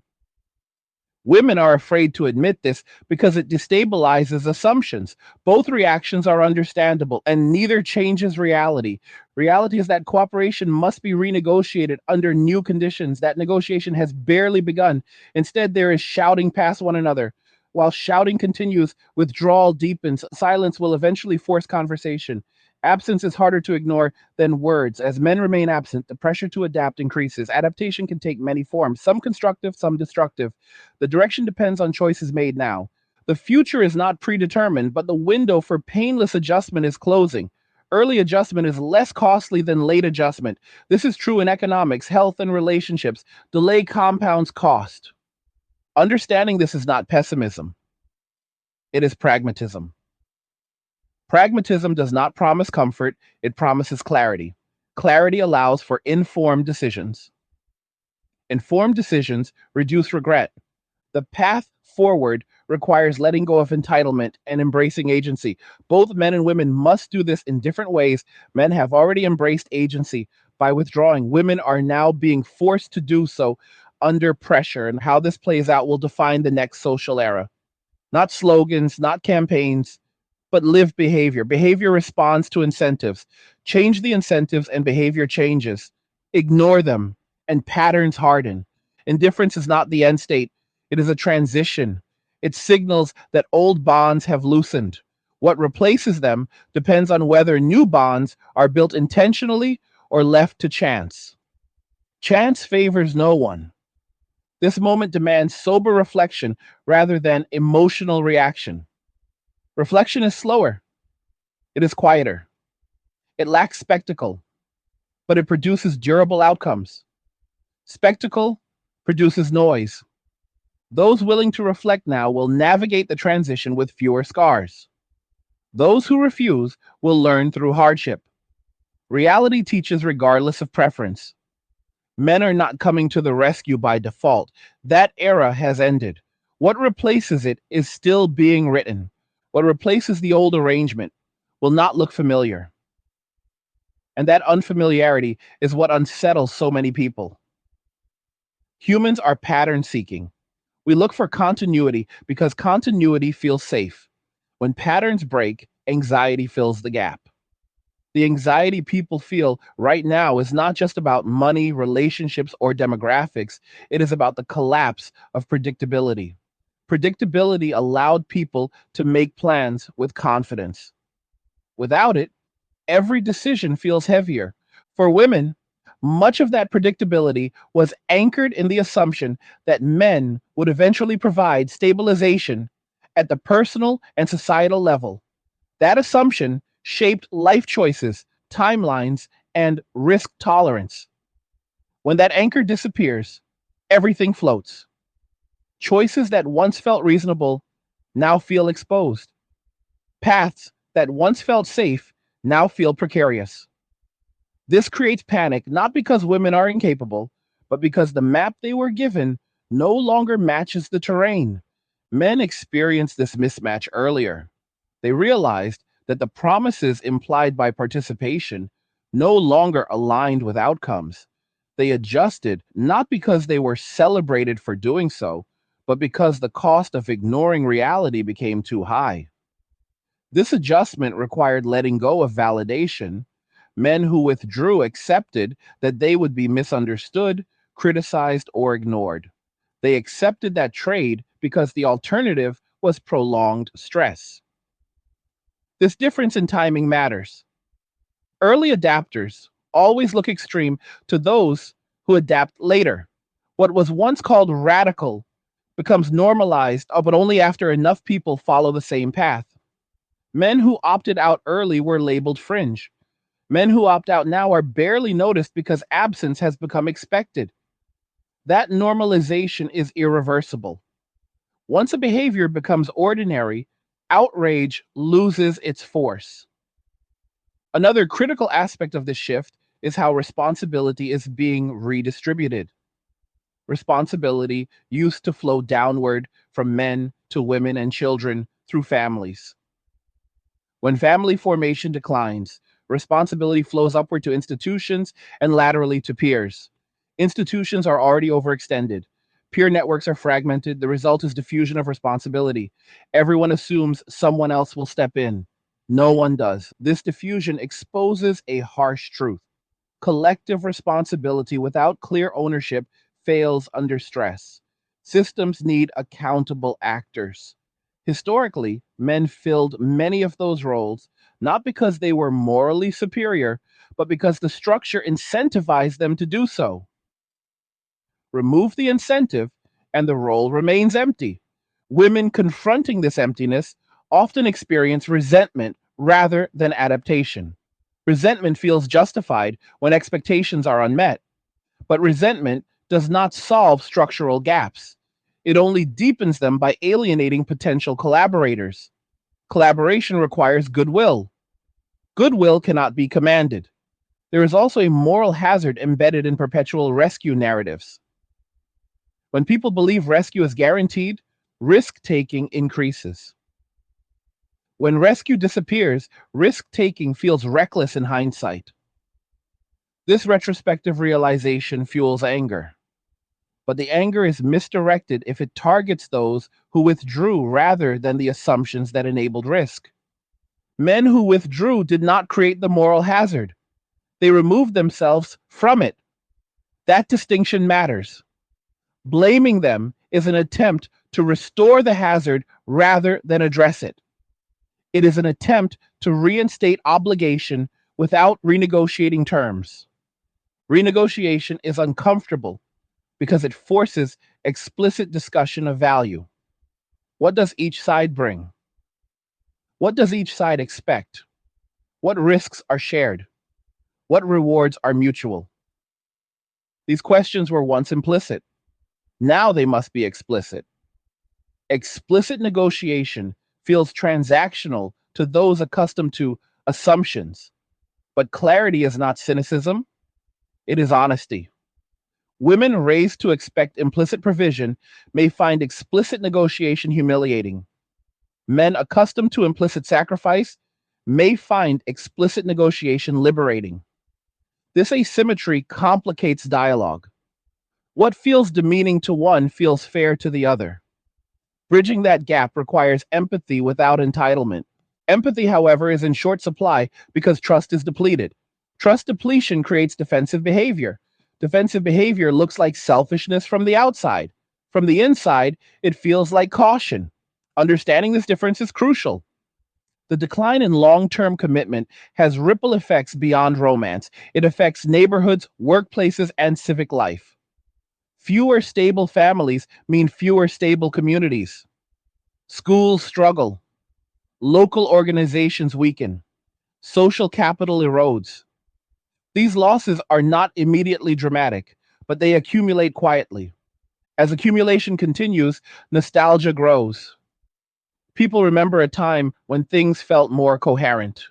Women are afraid to admit this because it destabilizes assumptions. Both reactions are understandable and neither changes reality. Reality is that cooperation must be renegotiated under new conditions. That negotiation has barely begun. Instead, there is shouting past one another. While shouting continues, withdrawal deepens. Silence will eventually force conversation. Absence is harder to ignore than words. As men remain absent, the pressure to adapt increases. Adaptation can take many forms, some constructive, some destructive. The direction depends on choices made now. The future is not predetermined, but the window for painless adjustment is closing. Early adjustment is less costly than late adjustment. This is true in economics, health, and relationships. Delay compounds cost. Understanding this is not pessimism, it is pragmatism. Pragmatism does not promise comfort, it promises clarity. Clarity allows for informed decisions. Informed decisions reduce regret. The path forward requires letting go of entitlement and embracing agency. Both men and women must do this in different ways. Men have already embraced agency by withdrawing. Women are now being forced to do so under pressure, and how this plays out will define the next social era. Not slogans, not campaigns, but lived behavior. Behavior responds to incentives. Change the incentives and behavior changes. Ignore them and patterns harden. Indifference is not the end state, it is a transition. It signals that old bonds have loosened. What replaces them depends on whether new bonds are built intentionally or left to chance. Chance favors no one. This moment demands sober reflection rather than emotional reaction. Reflection is slower, it is quieter, it lacks spectacle, but it produces durable outcomes. Spectacle produces noise. Those willing to reflect now will navigate the transition with fewer scars. Those who refuse will learn through hardship. Reality teaches regardless of preference. Men are not coming to the rescue by default. That era has ended. What replaces it is still being written. What replaces the old arrangement will not look familiar. And that unfamiliarity is what unsettles so many people. Humans are pattern seeking. We look for continuity because continuity feels safe. When patterns break, anxiety fills the gap. The anxiety people feel right now is not just about money, relationships, or demographics. It is about the collapse of predictability. Predictability allowed people to make plans with confidence. Without it, every decision feels heavier. For women, much of that predictability was anchored in the assumption that men would eventually provide stabilization at the personal and societal level. That assumption shaped life choices, timelines, and risk tolerance. When that anchor disappears, everything floats. Choices that once felt reasonable now feel exposed. Paths that once felt safe now feel precarious. This creates panic not because women are incapable, but because the map they were given no longer matches the terrain. Men experienced this mismatch earlier. They realized that the promises implied by participation no longer aligned with outcomes. They adjusted not because they were celebrated for doing so, but because the cost of ignoring reality became too high. This adjustment required letting go of validation. Men who withdrew accepted that they would be misunderstood, criticized, or ignored. They accepted that trade because the alternative was prolonged stress. This difference in timing matters. Early adapters always look extreme to those who adapt later. What was once called radical becomes normalized, but only after enough people follow the same path. Men who opted out early were labeled fringe. Men who opt out now are barely noticed because absence has become expected. That normalization is irreversible. Once a behavior becomes ordinary, outrage loses its force. Another critical aspect of this shift is how responsibility is being redistributed. Responsibility used to flow downward from men to women and children through families. When family formation declines, Responsibility flows upward to institutions and laterally to peers. Institutions are already overextended. Peer networks are fragmented. The result is diffusion of responsibility. Everyone assumes someone else will step in. No one does. This diffusion exposes a harsh truth. Collective responsibility without clear ownership fails under stress. Systems need accountable actors. Historically, men filled many of those roles not because they were morally superior, but because the structure incentivized them to do so. Remove the incentive, and the role remains empty. Women confronting this emptiness often experience resentment rather than adaptation. Resentment feels justified when expectations are unmet, but resentment does not solve structural gaps. It only deepens them by alienating potential collaborators. Collaboration requires goodwill. Goodwill cannot be commanded. There is also a moral hazard embedded in perpetual rescue narratives. When people believe rescue is guaranteed, risk taking increases. When rescue disappears, risk taking feels reckless in hindsight. This retrospective realization fuels anger. But the anger is misdirected if it targets those who withdrew rather than the assumptions that enabled risk. Men who withdrew did not create the moral hazard, they removed themselves from it. That distinction matters. Blaming them is an attempt to restore the hazard rather than address it. It is an attempt to reinstate obligation without renegotiating terms. Renegotiation is uncomfortable because it forces explicit discussion of value. What does each side bring? What does each side expect? What risks are shared? What rewards are mutual? These questions were once implicit. Now they must be explicit. Explicit negotiation feels transactional to those accustomed to assumptions, but clarity is not cynicism, it is honesty. Women raised to expect implicit provision may find explicit negotiation humiliating. Men accustomed to implicit sacrifice may find explicit negotiation liberating. This asymmetry complicates dialogue. What feels demeaning to one feels fair to the other. Bridging that gap requires empathy without entitlement. Empathy, however, is in short supply because trust is depleted. Trust depletion creates defensive behavior. Defensive behavior looks like selfishness from the outside. From the inside, it feels like caution. Understanding this difference is crucial. The decline in long term commitment has ripple effects beyond romance. It affects neighborhoods, workplaces, and civic life. Fewer stable families mean fewer stable communities. Schools struggle. Local organizations weaken. Social capital erodes. These losses are not immediately dramatic, but they accumulate quietly. As accumulation continues, nostalgia grows. People remember a time when things felt more coherent.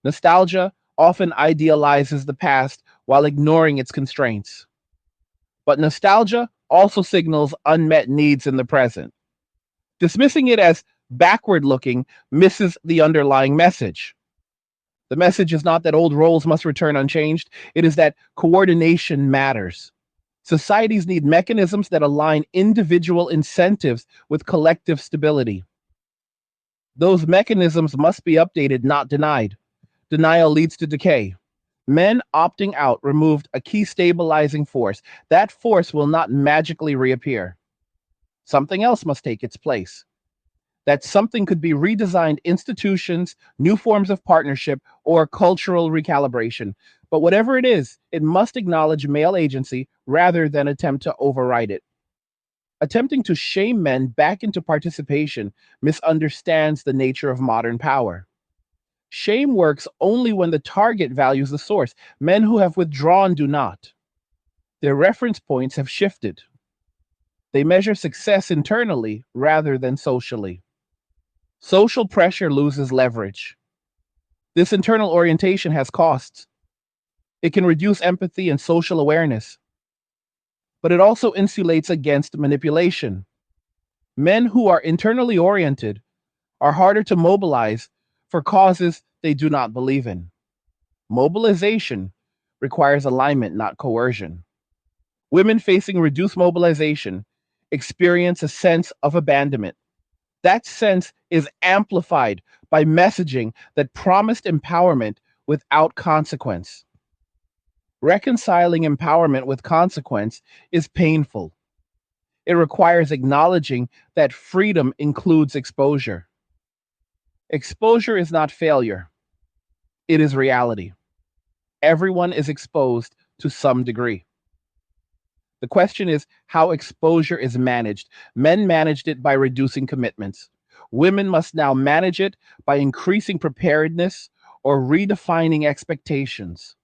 Nostalgia often idealizes the past while ignoring its constraints. But nostalgia also signals unmet needs in the present. Dismissing it as backward looking misses the underlying message. The message is not that old roles must return unchanged, it is that coordination matters. Societies need mechanisms that align individual incentives with collective stability. Those mechanisms must be updated, not denied. Denial leads to decay. Men opting out removed a key stabilizing force. That force will not magically reappear. Something else must take its place. That something could be redesigned institutions, new forms of partnership, or cultural recalibration. But whatever it is, it must acknowledge male agency rather than attempt to override it. Attempting to shame men back into participation misunderstands the nature of modern power. Shame works only when the target values the source. Men who have withdrawn do not. Their reference points have shifted. They measure success internally rather than socially. Social pressure loses leverage. This internal orientation has costs. It can reduce empathy and social awareness, but it also insulates against manipulation. Men who are internally oriented are harder to mobilize for causes they do not believe in. Mobilization requires alignment, not coercion. Women facing reduced mobilization experience a sense of abandonment. That sense is amplified by messaging that promised empowerment without consequence. Reconciling empowerment with consequence is painful. It requires acknowledging that freedom includes exposure. Exposure is not failure, it is reality. Everyone is exposed to some degree. The question is how exposure is managed. Men managed it by reducing commitments. Women must now manage it by increasing preparedness or redefining expectations.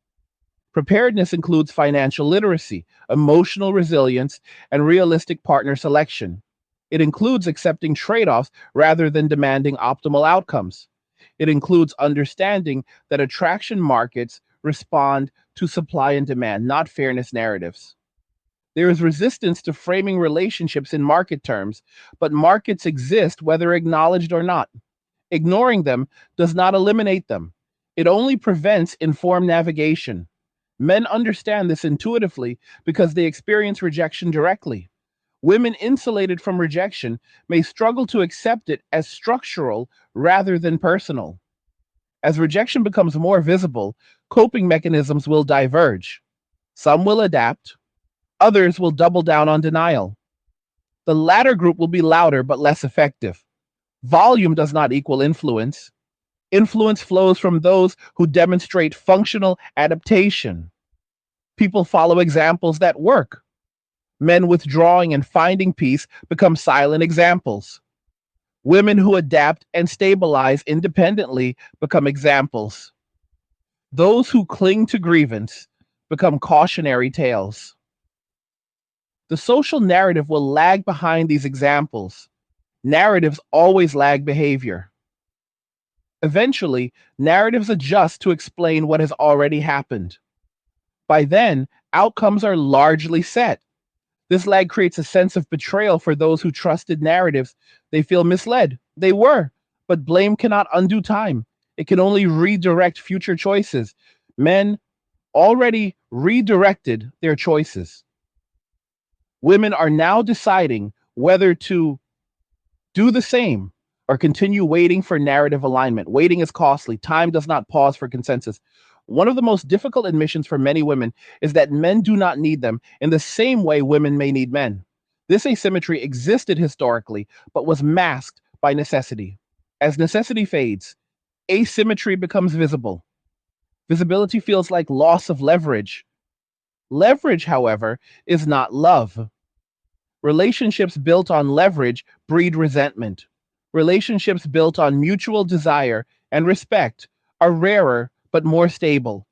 Preparedness includes financial literacy, emotional resilience, and realistic partner selection. It includes accepting trade offs rather than demanding optimal outcomes. It includes understanding that attraction markets respond to supply and demand, not fairness narratives. There is resistance to framing relationships in market terms, but markets exist whether acknowledged or not. Ignoring them does not eliminate them, it only prevents informed navigation. Men understand this intuitively because they experience rejection directly. Women insulated from rejection may struggle to accept it as structural rather than personal. As rejection becomes more visible, coping mechanisms will diverge. Some will adapt, others will double down on denial. The latter group will be louder but less effective. Volume does not equal influence. Influence flows from those who demonstrate functional adaptation. People follow examples that work. Men withdrawing and finding peace become silent examples. Women who adapt and stabilize independently become examples. Those who cling to grievance become cautionary tales. The social narrative will lag behind these examples. Narratives always lag behavior. Eventually, narratives adjust to explain what has already happened. By then, outcomes are largely set. This lag creates a sense of betrayal for those who trusted narratives. They feel misled. They were, but blame cannot undo time. It can only redirect future choices. Men already redirected their choices. Women are now deciding whether to do the same or continue waiting for narrative alignment. Waiting is costly. Time does not pause for consensus. One of the most difficult admissions for many women is that men do not need them in the same way women may need men. This asymmetry existed historically, but was masked by necessity. As necessity fades, asymmetry becomes visible. Visibility feels like loss of leverage. Leverage, however, is not love. Relationships built on leverage breed resentment. Relationships built on mutual desire and respect are rarer but more stable.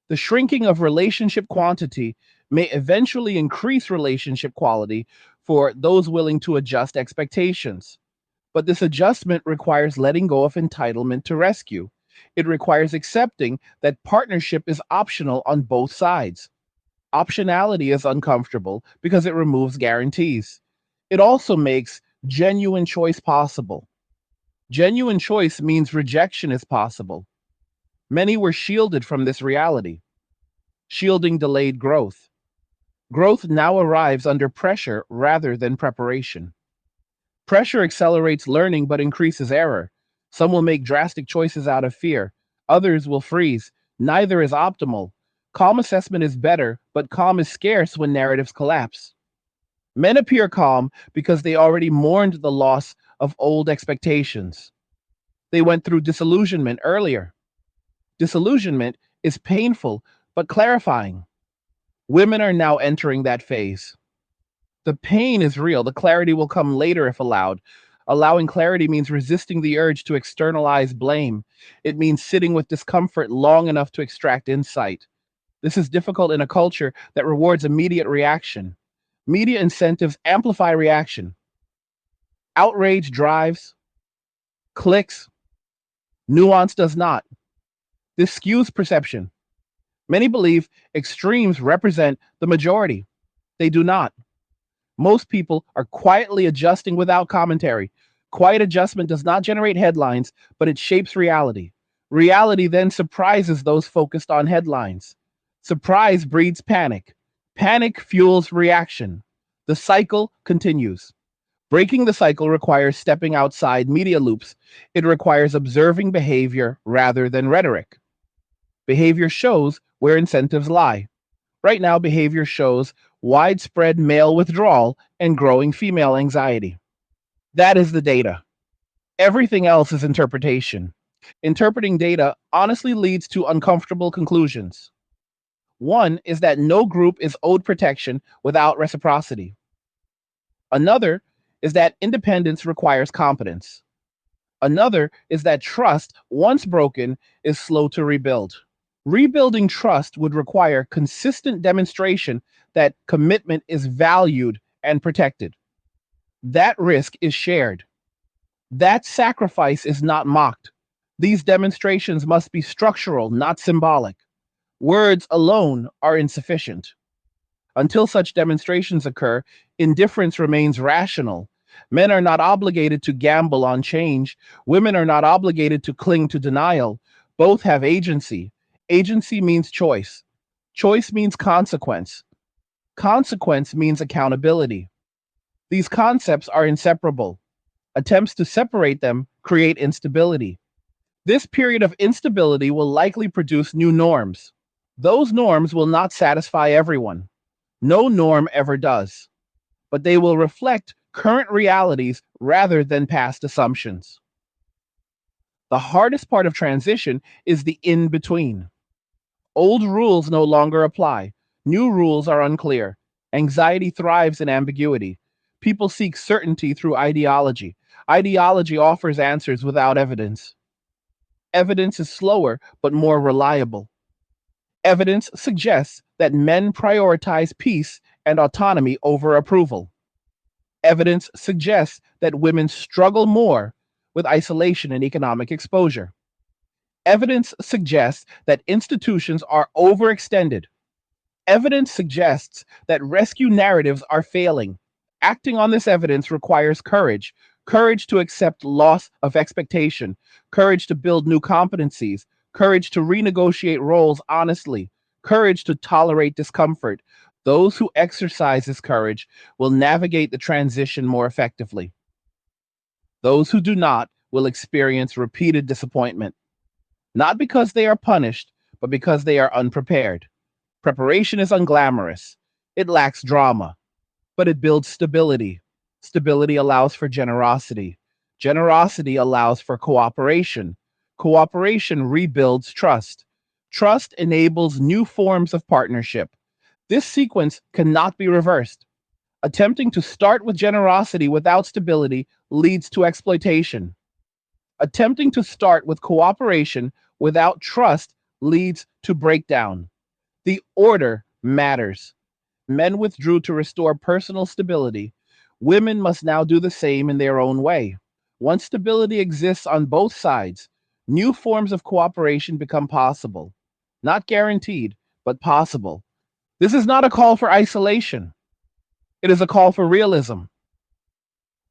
The shrinking of relationship quantity may eventually increase relationship quality for those willing to adjust expectations. But this adjustment requires letting go of entitlement to rescue. It requires accepting that partnership is optional on both sides. Optionality is uncomfortable because it removes guarantees. It also makes genuine choice possible. Genuine choice means rejection is possible. Many were shielded from this reality. Shielding delayed growth. Growth now arrives under pressure rather than preparation. Pressure accelerates learning but increases error. Some will make drastic choices out of fear, others will freeze. Neither is optimal. Calm assessment is better, but calm is scarce when narratives collapse. Men appear calm because they already mourned the loss of old expectations. They went through disillusionment earlier. Disillusionment is painful but clarifying. Women are now entering that phase. The pain is real. The clarity will come later if allowed. Allowing clarity means resisting the urge to externalize blame. It means sitting with discomfort long enough to extract insight. This is difficult in a culture that rewards immediate reaction. Media incentives amplify reaction. Outrage drives, clicks, nuance does not. This skews perception. Many believe extremes represent the majority. They do not. Most people are quietly adjusting without commentary. Quiet adjustment does not generate headlines, but it shapes reality. Reality then surprises those focused on headlines. Surprise breeds panic. Panic fuels reaction. The cycle continues. Breaking the cycle requires stepping outside media loops. It requires observing behavior rather than rhetoric. Behavior shows where incentives lie. Right now, behavior shows widespread male withdrawal and growing female anxiety. That is the data. Everything else is interpretation. Interpreting data honestly leads to uncomfortable conclusions. One is that no group is owed protection without reciprocity. Another is that independence requires competence. Another is that trust, once broken, is slow to rebuild. Rebuilding trust would require consistent demonstration that commitment is valued and protected. That risk is shared. That sacrifice is not mocked. These demonstrations must be structural, not symbolic. Words alone are insufficient. Until such demonstrations occur, indifference remains rational. Men are not obligated to gamble on change. Women are not obligated to cling to denial. Both have agency. Agency means choice. Choice means consequence. Consequence means accountability. These concepts are inseparable. Attempts to separate them create instability. This period of instability will likely produce new norms. Those norms will not satisfy everyone. No norm ever does, but they will reflect current realities rather than past assumptions. The hardest part of transition is the in between. Old rules no longer apply. New rules are unclear. Anxiety thrives in ambiguity. People seek certainty through ideology. Ideology offers answers without evidence. Evidence is slower but more reliable. Evidence suggests that men prioritize peace and autonomy over approval. Evidence suggests that women struggle more with isolation and economic exposure. Evidence suggests that institutions are overextended. Evidence suggests that rescue narratives are failing. Acting on this evidence requires courage, courage to accept loss of expectation, courage to build new competencies, courage to renegotiate roles honestly, courage to tolerate discomfort. Those who exercise this courage will navigate the transition more effectively. Those who do not will experience repeated disappointment, not because they are punished, but because they are unprepared. Preparation is unglamorous. It lacks drama, but it builds stability. Stability allows for generosity. Generosity allows for cooperation. Cooperation rebuilds trust. Trust enables new forms of partnership. This sequence cannot be reversed. Attempting to start with generosity without stability leads to exploitation. Attempting to start with cooperation without trust leads to breakdown. The order matters. Men withdrew to restore personal stability. Women must now do the same in their own way. Once stability exists on both sides, new forms of cooperation become possible. Not guaranteed, but possible. This is not a call for isolation. It is a call for realism.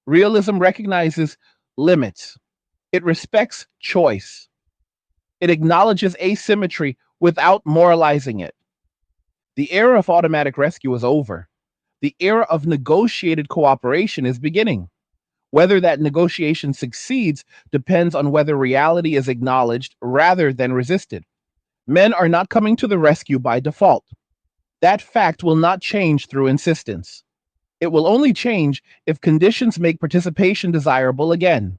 Realism recognizes limits. It respects choice. It acknowledges asymmetry without moralizing it. The era of automatic rescue is over. The era of negotiated cooperation is beginning. Whether that negotiation succeeds depends on whether reality is acknowledged rather than resisted. Men are not coming to the rescue by default. That fact will not change through insistence. It will only change if conditions make participation desirable again.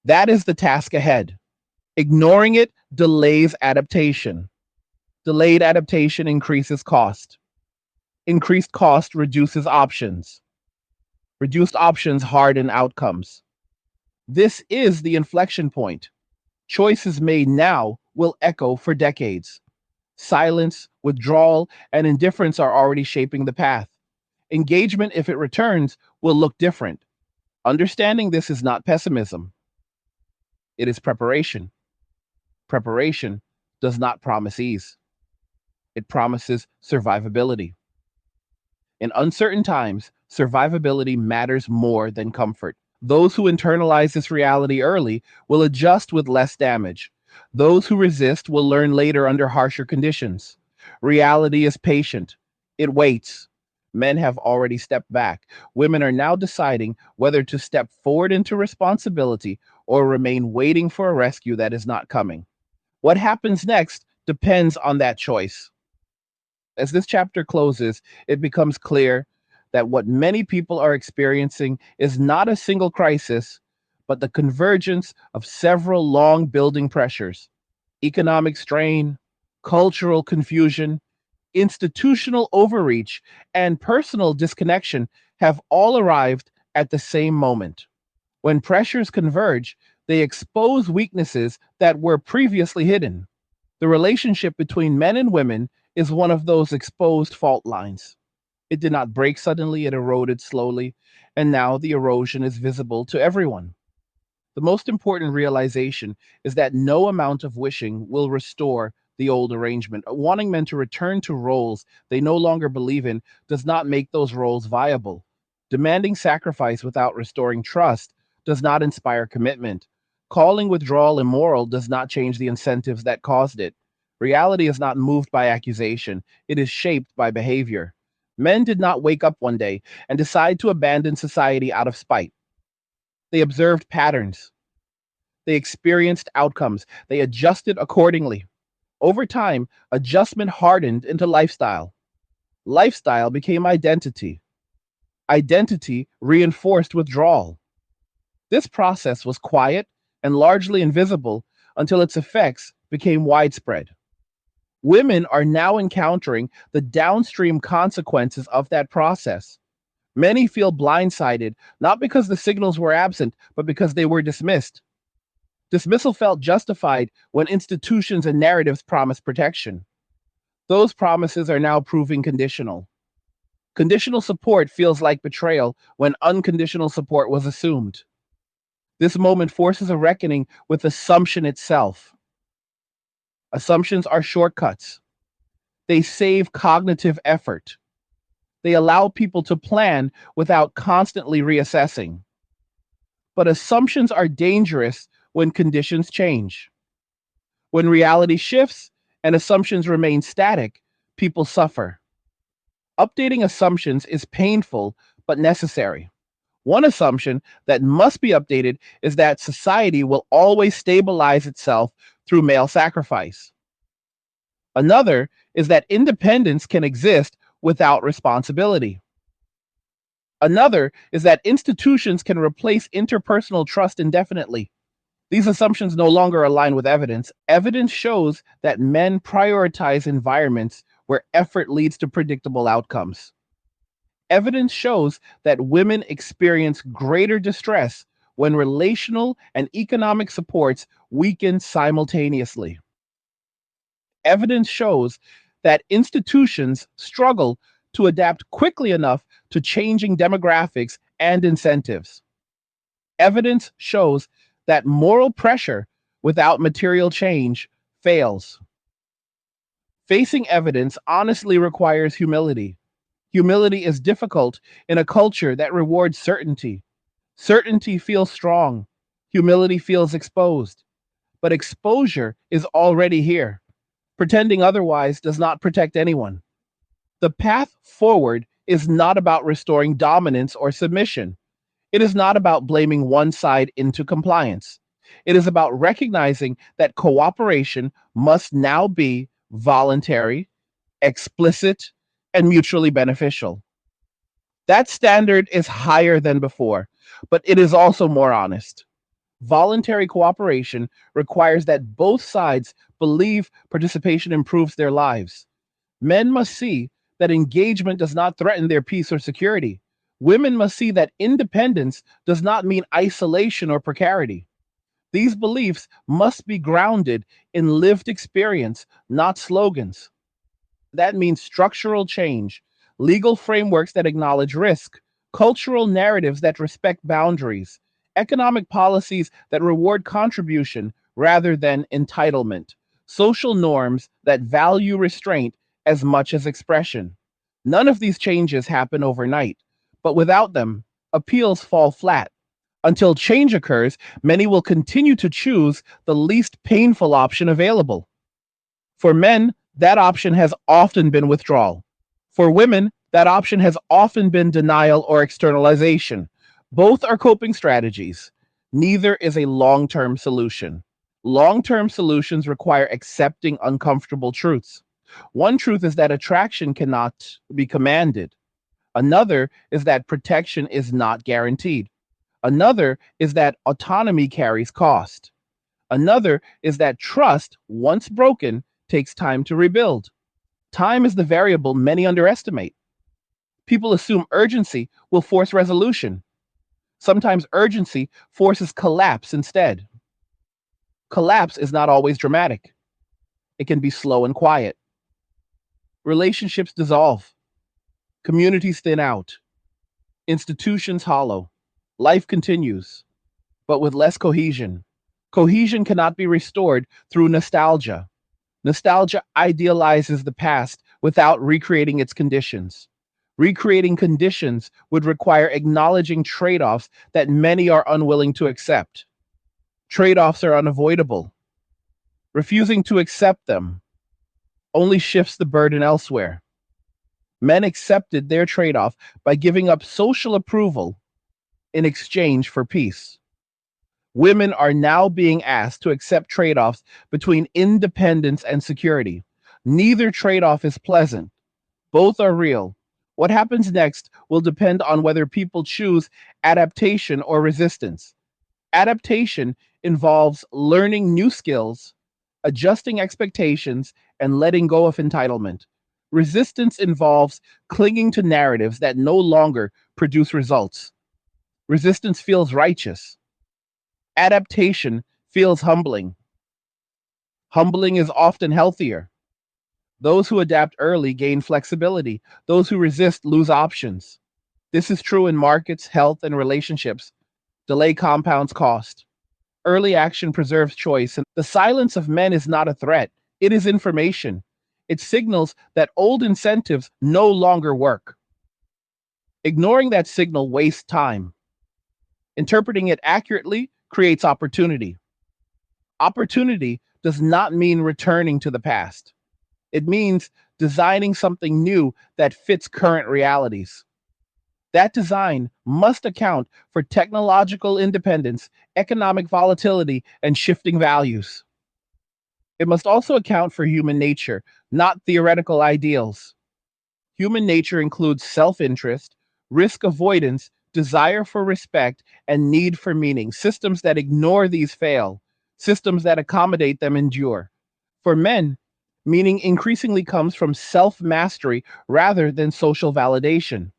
That is the task ahead. Ignoring it delays adaptation. Delayed adaptation increases cost. Increased cost reduces options. Reduced options harden outcomes. This is the inflection point. Choices made now will echo for decades. Silence, withdrawal, and indifference are already shaping the path. Engagement, if it returns, will look different. Understanding this is not pessimism, it is preparation. Preparation does not promise ease, it promises survivability. In uncertain times, survivability matters more than comfort. Those who internalize this reality early will adjust with less damage. Those who resist will learn later under harsher conditions. Reality is patient, it waits. Men have already stepped back. Women are now deciding whether to step forward into responsibility or remain waiting for a rescue that is not coming. What happens next depends on that choice. As this chapter closes, it becomes clear that what many people are experiencing is not a single crisis, but the convergence of several long building pressures: economic strain, cultural confusion, institutional overreach, and personal disconnection have all arrived at the same moment. When pressures converge, they expose weaknesses that were previously hidden. The relationship between men and women is one of those exposed fault lines. It did not break suddenly, it eroded slowly, and now the erosion is visible to everyone. The most important realization is that no amount of wishing will restore the old arrangement. Wanting men to return to roles they no longer believe in does not make those roles viable. Demanding sacrifice without restoring trust does not inspire commitment. Calling withdrawal immoral does not change the incentives that caused it. Reality is not moved by accusation, it is shaped by behavior. Men did not wake up one day and decide to abandon society out of spite. They observed patterns, they experienced outcomes, they adjusted accordingly. Over time, adjustment hardened into lifestyle. Lifestyle became identity. Identity reinforced withdrawal. This process was quiet and largely invisible until its effects became widespread. Women are now encountering the downstream consequences of that process. Many feel blindsided, not because the signals were absent, but because they were dismissed. Dismissal felt justified when institutions and narratives promised protection. Those promises are now proving conditional. Conditional support feels like betrayal when unconditional support was assumed. This moment forces a reckoning with assumption itself. Assumptions are shortcuts. They save cognitive effort. They allow people to plan without constantly reassessing. But assumptions are dangerous when conditions change. When reality shifts and assumptions remain static, people suffer. Updating assumptions is painful but necessary. One assumption that must be updated is that society will always stabilize itself through male sacrifice. Another is that independence can exist without responsibility. Another is that institutions can replace interpersonal trust indefinitely. These assumptions no longer align with evidence. Evidence shows that men prioritize environments where effort leads to predictable outcomes. Evidence shows that women experience greater distress when relational and economic supports weaken simultaneously. Evidence shows that institutions struggle to adapt quickly enough to changing demographics and incentives. Evidence shows that moral pressure without material change fails. Facing evidence honestly requires humility. Humility is difficult in a culture that rewards certainty. Certainty feels strong. Humility feels exposed. But exposure is already here. Pretending otherwise does not protect anyone. The path forward is not about restoring dominance or submission. It is not about blaming one side into compliance. It is about recognizing that cooperation must now be voluntary, explicit, and mutually beneficial. That standard is higher than before, but it is also more honest. Voluntary cooperation requires that both sides believe participation improves their lives. Men must see that engagement does not threaten their peace or security. Women must see that independence does not mean isolation or precarity. These beliefs must be grounded in lived experience, not slogans. That means structural change, legal frameworks that acknowledge risk, cultural narratives that respect boundaries, economic policies that reward contribution rather than entitlement, social norms that value restraint as much as expression. None of these changes happen overnight, but without them, appeals fall flat. Until change occurs, many will continue to choose the least painful option available. For men, that option has often been withdrawal. For women, that option has often been denial or externalization. Both are coping strategies. Neither is a long term solution. Long term solutions require accepting uncomfortable truths. One truth is that attraction cannot be commanded. Another is that protection is not guaranteed. Another is that autonomy carries cost. Another is that trust, once broken, takes time to rebuild. Time is the variable many underestimate. People assume urgency will force resolution. Sometimes urgency forces collapse instead. Collapse is not always dramatic, it can be slow and quiet. Relationships dissolve, communities thin out, institutions hollow. Life continues, but with less cohesion. Cohesion cannot be restored through nostalgia. Nostalgia idealizes the past without recreating its conditions. Recreating conditions would require acknowledging trade offs that many are unwilling to accept. Trade offs are unavoidable. Refusing to accept them only shifts the burden elsewhere. Men accepted their trade off by giving up social approval in exchange for peace. Women are now being asked to accept trade offs between independence and security. Neither trade off is pleasant, both are real. What happens next will depend on whether people choose adaptation or resistance. Adaptation involves learning new skills, adjusting expectations, and letting go of entitlement. Resistance involves clinging to narratives that no longer produce results. Resistance feels righteous. Adaptation feels humbling. Humbling is often healthier. Those who adapt early gain flexibility. Those who resist lose options. This is true in markets, health, and relationships. Delay compounds cost. Early action preserves choice, and the silence of men is not a threat. It is information. It signals that old incentives no longer work. Ignoring that signal wastes time. Interpreting it accurately creates opportunity. Opportunity does not mean returning to the past. It means designing something new that fits current realities. That design must account for technological independence, economic volatility, and shifting values. It must also account for human nature, not theoretical ideals. Human nature includes self interest, risk avoidance, desire for respect, and need for meaning. Systems that ignore these fail, systems that accommodate them endure. For men, meaning increasingly comes from self mastery rather than social validation.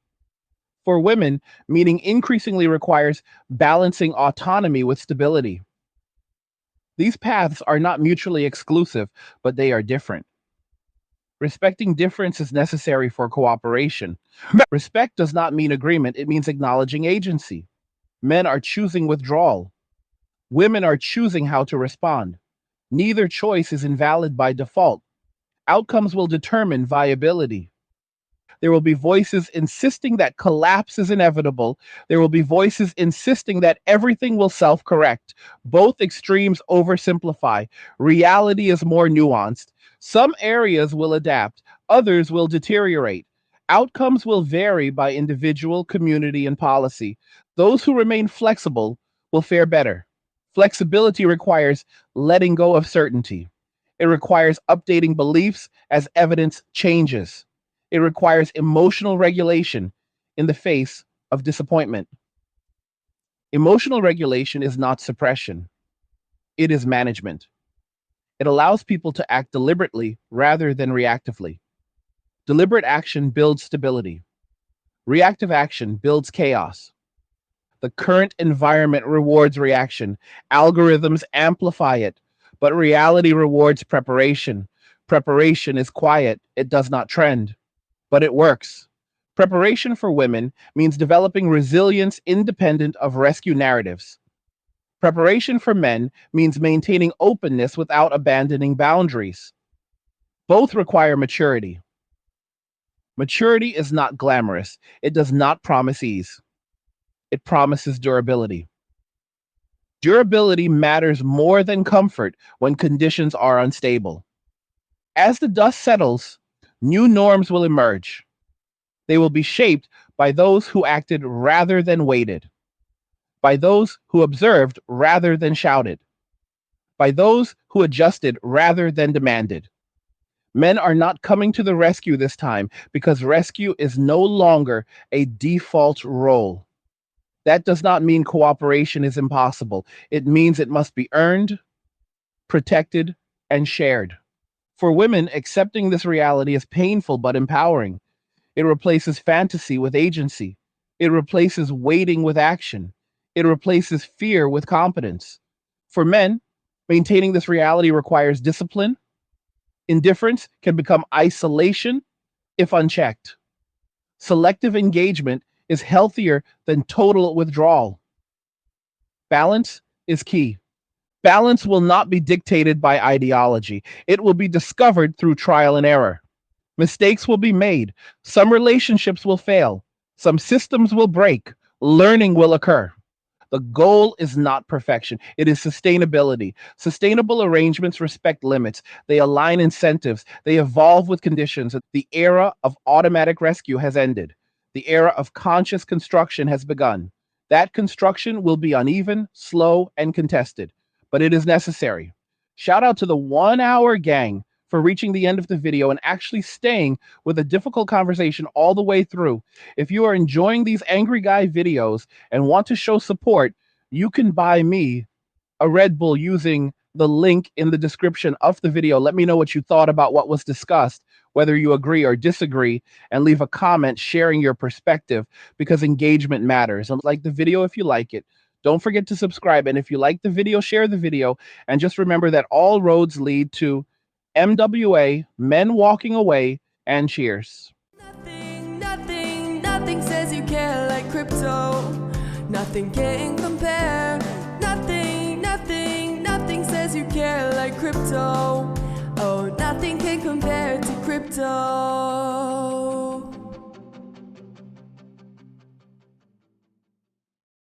For women, meaning increasingly requires balancing autonomy with stability. These paths are not mutually exclusive, but they are different. Respecting difference is necessary for cooperation. Respect does not mean agreement, it means acknowledging agency. Men are choosing withdrawal. Women are choosing how to respond. Neither choice is invalid by default. Outcomes will determine viability. There will be voices insisting that collapse is inevitable. There will be voices insisting that everything will self correct. Both extremes oversimplify. Reality is more nuanced. Some areas will adapt, others will deteriorate. Outcomes will vary by individual, community, and policy. Those who remain flexible will fare better. Flexibility requires letting go of certainty. It requires updating beliefs as evidence changes. It requires emotional regulation in the face of disappointment. Emotional regulation is not suppression, it is management. It allows people to act deliberately rather than reactively. Deliberate action builds stability, reactive action builds chaos. The current environment rewards reaction, algorithms amplify it, but reality rewards preparation. Preparation is quiet, it does not trend, but it works. Preparation for women means developing resilience independent of rescue narratives. Preparation for men means maintaining openness without abandoning boundaries. Both require maturity. Maturity is not glamorous. It does not promise ease. It promises durability. Durability matters more than comfort when conditions are unstable. As the dust settles, new norms will emerge. They will be shaped by those who acted rather than waited, by those who observed rather than shouted, by those who adjusted rather than demanded. Men are not coming to the rescue this time because rescue is no longer a default role. That does not mean cooperation is impossible. It means it must be earned, protected, and shared. For women, accepting this reality is painful but empowering. It replaces fantasy with agency. It replaces waiting with action. It replaces fear with competence. For men, maintaining this reality requires discipline. Indifference can become isolation if unchecked. Selective engagement is healthier than total withdrawal. Balance is key. Balance will not be dictated by ideology. It will be discovered through trial and error. Mistakes will be made. Some relationships will fail. Some systems will break. Learning will occur. The goal is not perfection, it is sustainability. Sustainable arrangements respect limits, they align incentives, they evolve with conditions. The era of automatic rescue has ended. The era of conscious construction has begun. That construction will be uneven, slow, and contested, but it is necessary. Shout out to the 1 hour gang for reaching the end of the video and actually staying with a difficult conversation all the way through. If you are enjoying these angry guy videos and want to show support, you can buy me a Red Bull using the link in the description of the video. Let me know what you thought about what was discussed, whether you agree or disagree, and leave a comment sharing your perspective because engagement matters. And like the video if you like it. Don't forget to subscribe. And if you like the video, share the video. And just remember that all roads lead to MWA, men walking away, and cheers. Nothing says you care like crypto. Nothing can compare. Nothing says you care like crypto. Oh, nothing can compare to crypto.